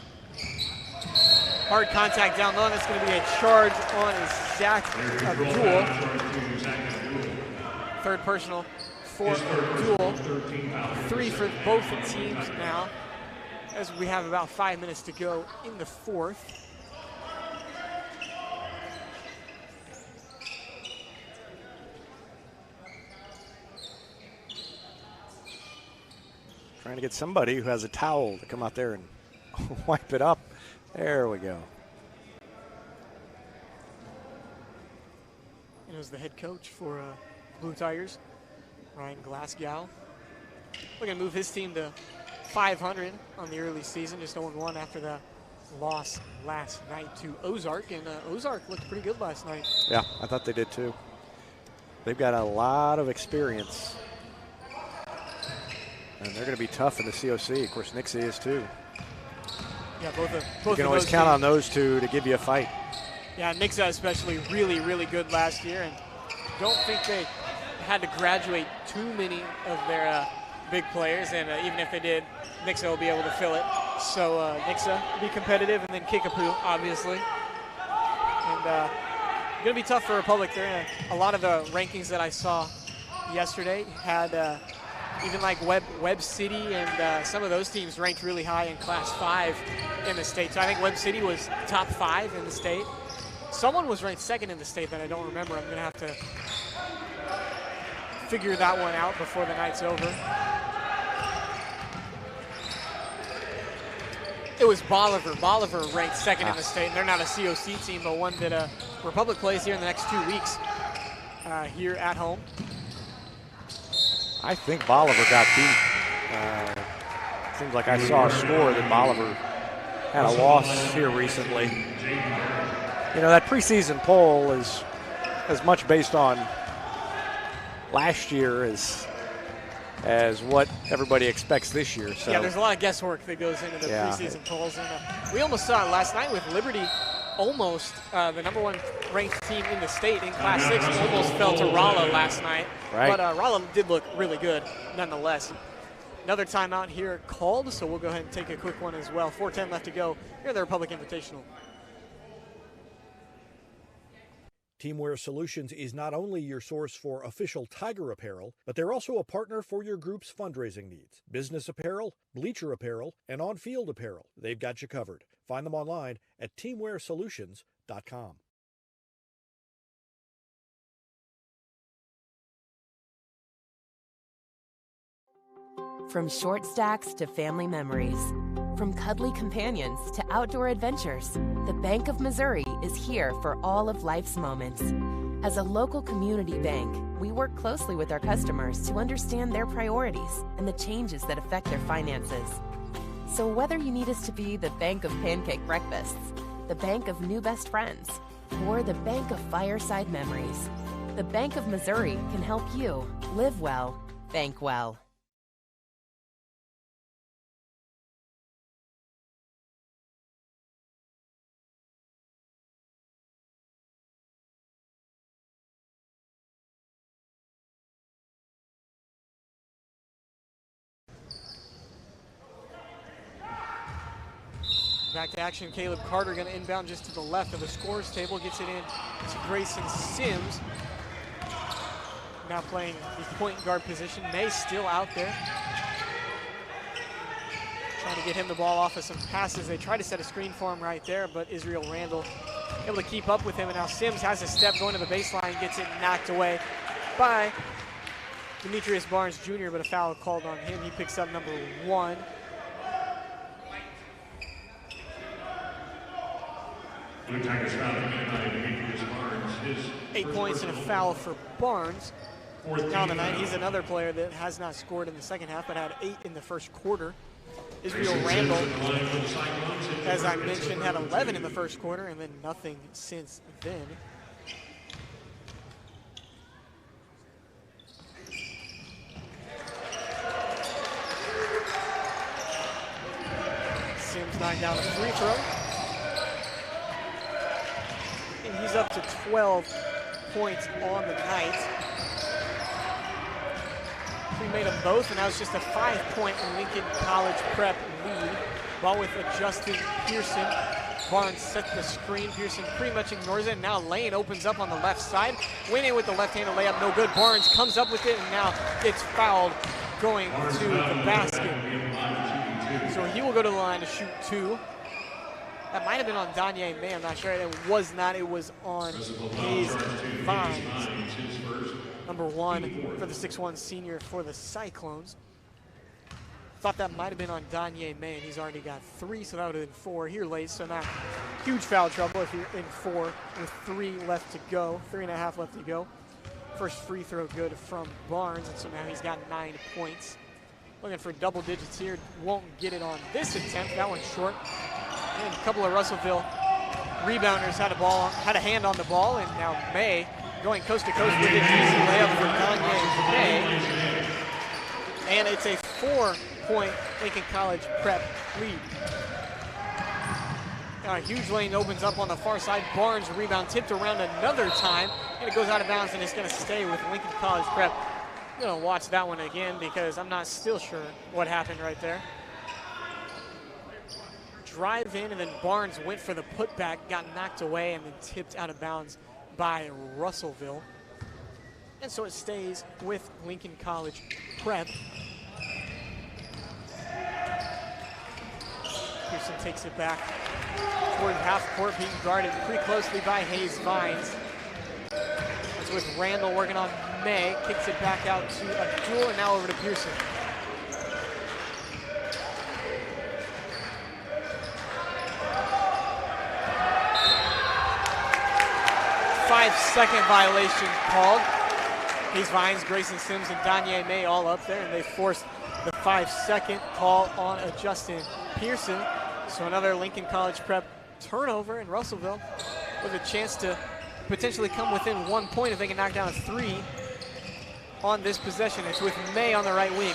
Hard contact down low, and that's going to be a charge on Zach Abdul. Third personal for Abdul. 3 for both teams now, as we have about 5 minutes to go in the fourth. Trying to get somebody who has a towel to come out there and wipe it up. There we go. And it was the head coach for Blue Tigers, Ryan Glasgow. Looking to move his team to 500 on the early season, just 0-1 after the loss last night to Ozark. And Ozark looked pretty good last night. Yeah, I thought they did too. They've got a lot of experience. And they're going to be tough in the COC. Of course, Nixie is too. Yeah, both you can always count on those two to give you a fight. Yeah, Nixa especially really, really good last year, and don't think they had to graduate too many of their big players, and even if they did, Nixa will be able to fill it. So Nixa will be competitive, and then Kickapoo, obviously. And going to be tough for Republic. They're a lot of the rankings that I saw yesterday had even like Webb City and some of those teams ranked really high in Class 5 in the state. So I think Webb City was top 5 in the state. Someone was ranked second in the state that I don't remember. I'm going to have to figure that one out before the night's over. It was Bolivar. Bolivar ranked second in the state, and they're not a COC team, but one that Republic plays here in the next 2 weeks here at home. I think Bolivar got beat. Seems like I saw a score that Bolivar had a loss here recently. You know, that preseason poll is as much based on last year as what everybody expects this year. So yeah, there's a lot of guesswork that goes into the preseason polls. And we almost saw it last night with Liberty. Almost the #1 ranked team in the state in Class 6 almost fell to Rolla last night. Right. But Rolla did look really good nonetheless. Another timeout here called, so we'll go ahead and take a quick one as well. 4:10 left to go here at the Republic Invitational. Teamwear Solutions is not only your source for official Tiger apparel, but they're also a partner for your group's fundraising needs. Business apparel, bleacher apparel, and on-field apparel. They've got you covered. Find them online at teamwearsolutions.com. From short stacks to family memories, from cuddly companions to outdoor adventures, the Bank of Missouri is here for all of life's moments. As a local community bank, we work closely with our customers to understand their priorities and the changes that affect their finances. So whether you need us to be the bank of pancake breakfasts, the bank of new best friends, or the bank of fireside memories, the Bank of Missouri can help you live well, bank well. Back to action, Caleb Carter going to inbound just to the left of the scores table, gets it in to Grayson Sims. Now playing the point guard position. May still out there. Trying to get him the ball off of some passes. They try to set a screen for him right there, but Israel Randall able to keep up with him, and now Sims has a step going to the baseline, gets it knocked away by Demetrius Barnes Jr., but a foul called on him. He picks up #1. Blue Tigers fouling by Demetrius Barnes. 8 points and a foul for Barnes. Now on the night, he's another player that has not scored in the second half, but had 8 in the first quarter. Israel Randall, as I mentioned, had 11 in the first quarter and then nothing since then. Sims knocked down a free throw. And he's up to 12 points on the night. We made them both, and now it's just a 5-point Lincoln College Prep lead. Ball with Justin Pearson. Barnes sets the screen. Pearson pretty much ignores it, and now Lane opens up on the left side. Winning with the left-handed layup, no good. Barnes comes up with it, and now gets fouled going to the basket. So he will go to the line to shoot 2. That might have been on Danye May, I'm not sure. It was not, it was on Hayes Vines. Number 1 for the 6'1 senior for the Cyclones. Thought that might have been on Danye May, and he's already got 3, so that would have been 4 here late. So not huge foul trouble if you're in 4 with 3 left to go, 3.5 left to go. First free throw good from Barnes, and so now he's got 9 points. Looking for double digits here, won't get it on this attempt. That one's short. And a couple of Russellville rebounders had a hand on the ball, and now May going coast to coast with an easy layup for Kanye May. And it's a 4-point Lincoln College Prep lead. Now a huge lane opens up on the far side. Barnes rebound tipped around another time, and it goes out of bounds, and it's going to stay with Lincoln College Prep. I'm going to watch that one again because I'm not still sure what happened right there. Drive in, and then Barnes went for the putback, got knocked away, and then tipped out of bounds by Russellville. And so it stays with Lincoln College Prep. Pearson takes it back toward half court, being guarded pretty closely by Hayes Vines. That's with Randall working on May, kicks it back out to Abdul, and now over to Pearson. 5-second violation called. Hayes Vines, Grayson Sims, and Danye May all up there, and they forced the 5-second call on Justin Pearson. So another Lincoln College Prep turnover, and Russellville with a chance to potentially come within 1 point if they can knock down a 3 on this possession. It's with May on the right wing.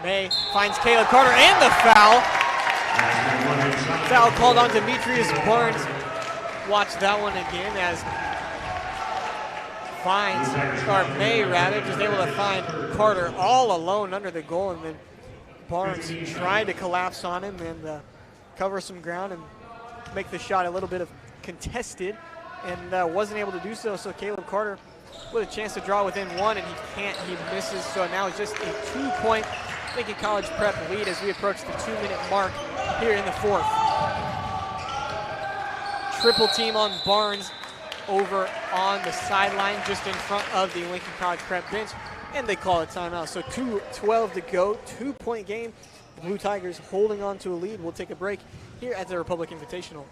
May finds Caleb Carter and the foul. Foul called on Demetrius Barnes. Watch that one again as May just able to find Carter all alone under the goal, and then Barnes tried to collapse on him and cover some ground and make the shot a little bit of contested, and wasn't able to do so. So Caleb Carter with a chance to draw within 1, and he misses. So now it's just a 2-point Lincoln College Prep lead as we approach the 2-minute mark here in the 4th. Triple team on Barnes over on the sideline just in front of the Lincoln College Prep bench, and they call a timeout. So 2:12 to go, 2-point game. The Blue Tigers holding on to a lead. We'll take a break here at the Republic Invitational.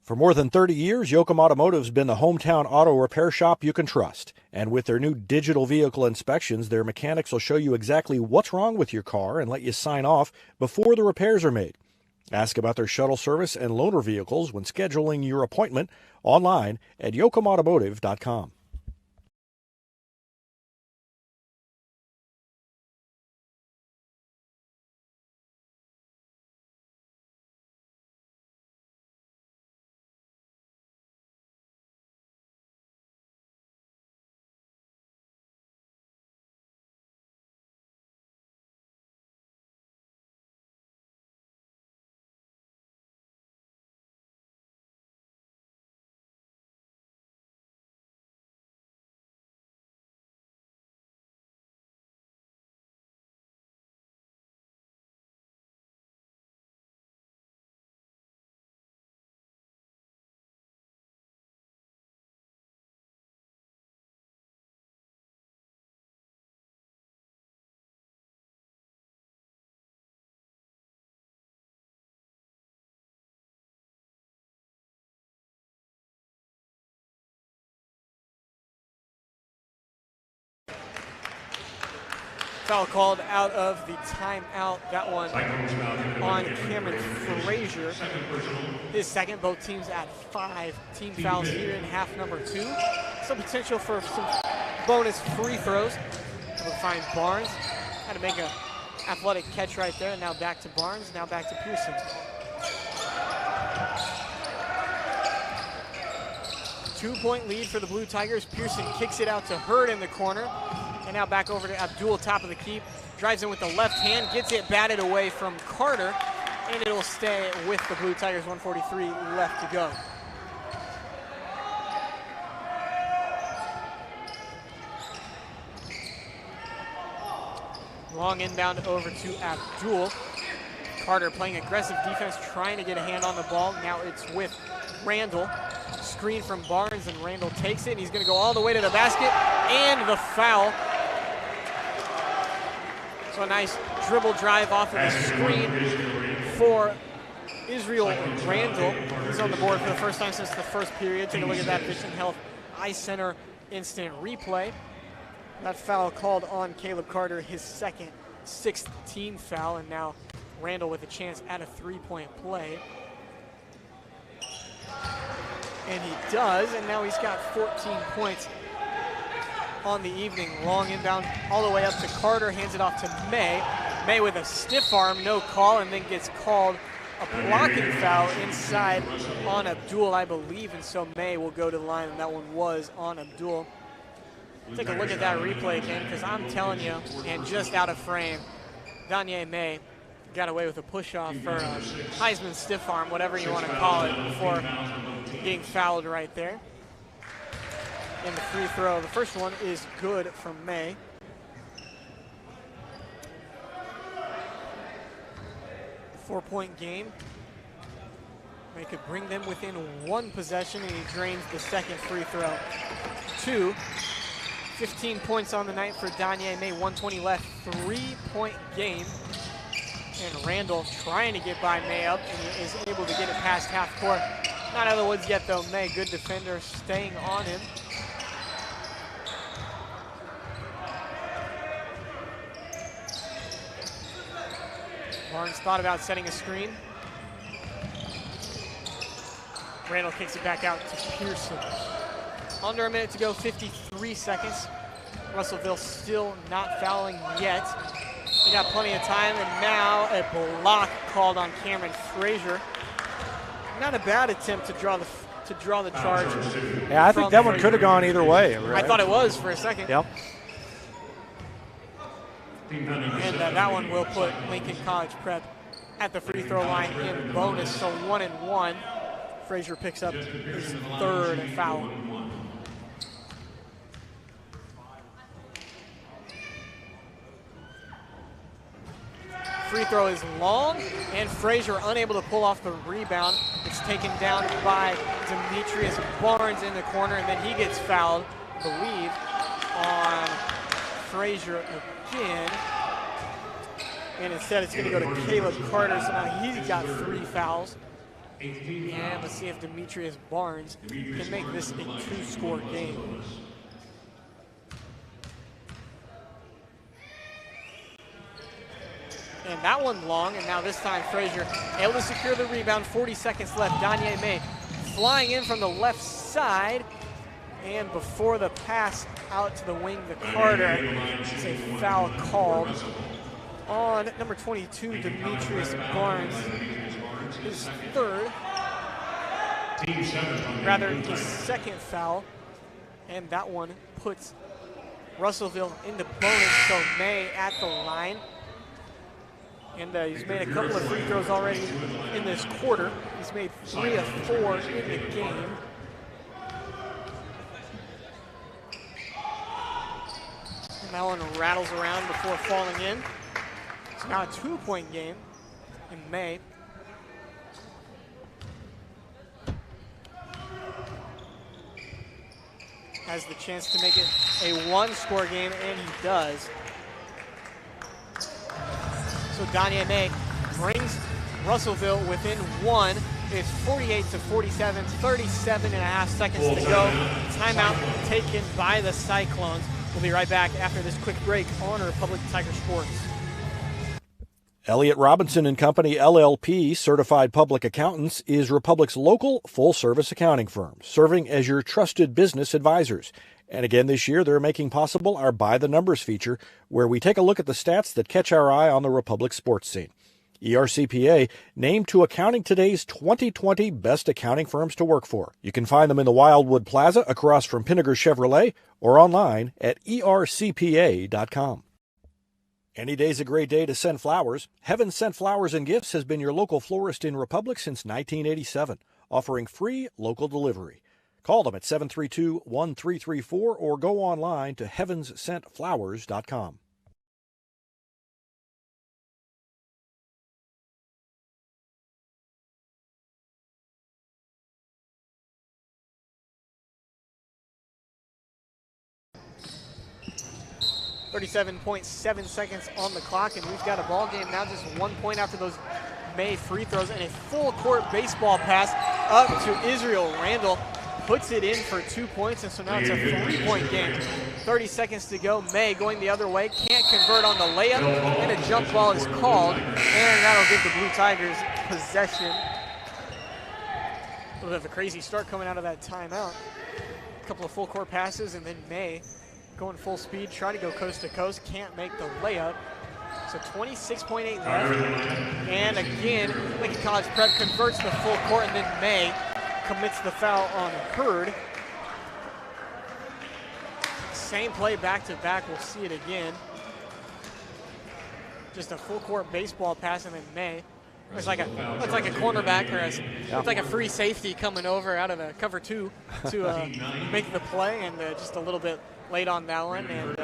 For more than 30 years, Yoakum Automotive's been the hometown auto repair shop you can trust. And with their new digital vehicle inspections, their mechanics will show you exactly what's wrong with your car and let you sign off before the repairs are made. Ask about their shuttle service and loaner vehicles when scheduling your appointment online at yoakumautomotive.com. Foul called out of the timeout. That one on Cameron Frazier. His second. Both teams at 5 team fouls here in half number 2. Some potential for some bonus free throws. We'll find Barnes. Had to make an athletic catch right there. Now back to Barnes. Now back to Pearson. Two-point lead for the Blue Tigers. Pearson kicks it out to Hurd in the corner. And now back over to Abdul, top of the key. Drives in with the left hand, gets it batted away from Carter, and it'll stay with the Blue Tigers. 1:43 left to go. Long inbound over to Abdul. Carter playing aggressive defense, trying to get a hand on the ball. Now it's with Randall. Screen from Barnes, and Randall takes it, and he's going to go all the way to the basket, and the foul. So a nice dribble drive off of the screen for Israel Randall. He's on the board for the first time since the first period. Take a look at that Vision Health Eye Center instant replay. That foul called on Caleb Carter, his second, 6th team foul, and now Randall with a chance at a 3-point play. And he does, and now he's got 14 points on the evening. Long inbound all the way up to Carter, hands it off to May. May with a stiff arm, no call, and then gets called a blocking foul inside on Abdul, I believe, and so May will go to the line, and that one was on Abdul. Take a look at that replay again, because I'm telling you, and just out of frame, Danye May got away with a push-off for a Heisman stiff arm, whatever you want to call it, before getting fouled right there. And the free throw, the first one is good from May. Four-point game. May could bring them within 1 possession, and he drains the second free throw. 2. 15 points on the night for Danye May, 1:20 left, 3-point game. And Randall trying to get by May up, and he is able to get it past half court. Not out of the woods yet though, May, good defender, staying on him. Barnes thought about setting a screen. Randall kicks it back out to Pearson. Under a minute to go, 53 seconds. Russellville still not fouling yet. They got plenty of time, and now a block called on Cameron Frazier. Not a bad attempt to draw the charge. Yeah, I think that one could have gone either way. Right? I thought it was for a second. Yep. And that one will put Lincoln College Prep at the free throw line in bonus, so 1-1. Frazier picks up his 3rd foul. Free throw is long, and Frazier unable to pull off the rebound. It's taken down by Demetrius Barnes in the corner, and then he gets fouled, I believe, on Frazier again. And instead it's going to go to Caleb Carter, so now he's got 3 fouls. And let's see if Demetrius Barnes can make this a 2-score game. And that one long, and now this time Frazier able to secure the rebound. 40 seconds left. Danye May flying in from the left side. And before the pass out to the wing to Carter, it's a foul called on number 22, Demetrius Barnes. His 3rd, rather his 2nd foul. And that one puts Russellville into bonus, so May at the line. And he's made a couple of free throws already in this quarter. He's made 3 of 4 in the game. And that one rattles around before falling in. It's now a 2-point game in May. Has the chance to make it a 1-score game, and he does. So Danye May brings Russellville within 1. It's 48-47, 37.5 seconds to go. Timeout taken by the Cyclones. We'll be right back after this quick break on Republic Tiger Sports. Elliott Robinson and Company, LLP, Certified Public Accountants, is Republic's local full-service accounting firm, serving as your trusted business advisors. And again this year, they're making possible our By the Numbers feature, where we take a look at the stats that catch our eye on the Republic sports scene. ERCPA named to Accounting Today's 2020 Best Accounting Firms to Work For. You can find them in the Wildwood Plaza across from Pinnaker Chevrolet or online at ercpa.com. Any day's a great day to send flowers. Heaven Sent Flowers and Gifts has been your local florist in Republic since 1987, offering free local delivery. Call them at 732-1334 or go online to heavenssentflowers.com. .7 seconds on the clock, and we've got a ball game now, just 1 point after those May free throws, and a full court baseball pass up to Israel Randall, puts it in for 2 points, and so now it's a 3-point game. 30 seconds to go. May going the other way, can't convert on the layup, and a jump ball is called, and that'll give the Blue Tigers possession. A little bit of a crazy start coming out of that timeout. A couple of full court passes, and then May going full speed, trying to go coast to coast, can't make the layup. So 26.8 left. And again, Lincoln College Prep converts the full court, and then May commits the foul on Hurd. Same play back to back, we'll see it again. Just a full court baseball pass, and then May. Looks like a cornerback or looks like a free safety coming over out of the cover two to make the play, and just a little bit late on that one, and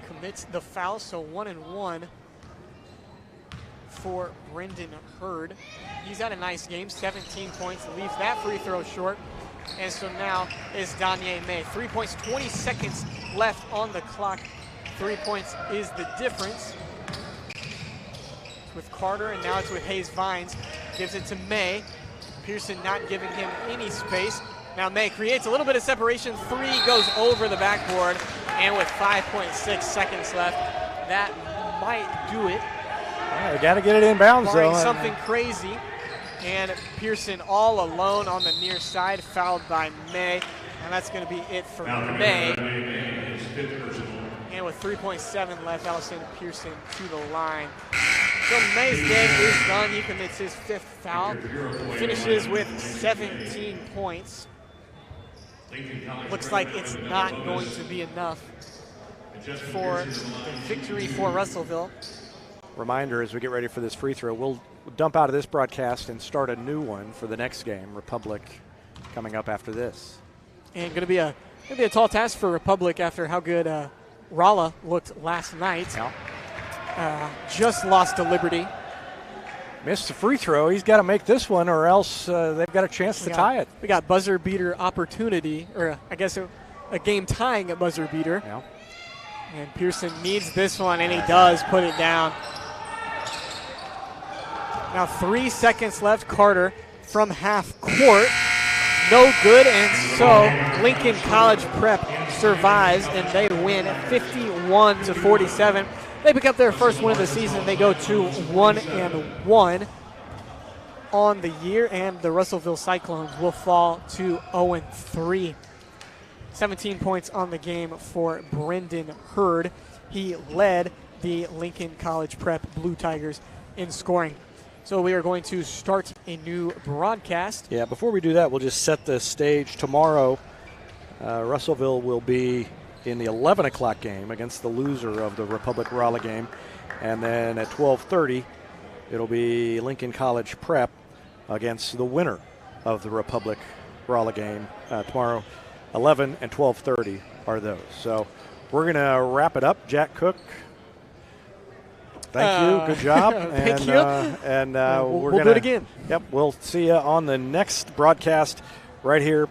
commits the foul. So 1-1 for Brendan Hurd. He's had a nice game, 17 points, leaves that free throw short. And so now is Danye May. 3 points, 20 seconds left on the clock. 3 points is the difference. It's with Carter, and now it's with Hayes Vines. Gives it to May. Pearson not giving him any space. Now May creates a little bit of separation. 3 goes over the backboard, and with 5.6 seconds left, that might do it. We got to get it inbounds, though. Something crazy. And Pearson all alone on the near side, fouled by May. And that's going to be it for May. And with 3.7 left, that'll send Pearson to the line. So May's day is done. He commits his 5th foul. Finishes with 17 points. Looks like it's not going to be enough for the victory for Russellville. Reminder, as we get ready for this free throw, we'll dump out of this broadcast and start a new one for the next game, Republic, coming up after this. And going to be a tall task for Republic after how good Rolla looked last night. Yeah. Just lost to Liberty. Missed the free throw. He's got to make this one, or else they've got a chance to tie it. We got buzzer beater opportunity, or I guess a game tying buzzer beater. Yeah. And Pearson needs this one, and he does put it down. Now 3 seconds left. Carter from half court. No good, and so Lincoln College Prep survives, and they win 51-47. They pick up their first win of the season. They go to 1-1 on the year, and the Russellville Cyclones will fall to 0-3. 17 points on the game for Brendan Hurd. He led the Lincoln College Prep Blue Tigers in scoring. So we are going to start a new broadcast. Yeah, before we do that, we'll just set the stage. Tomorrow, Russellville will be in the 11 o'clock game against the loser of the Republic Rolla game. And then at 12:30, it'll be Lincoln College Prep against the winner of the Republic Rolla game tomorrow. 11 and 12:30 are those. So we're going to wrap it up. Jack Cook, thank you. Good job. Thank you. And we'll do it again. Yep, we'll see you on the next broadcast right here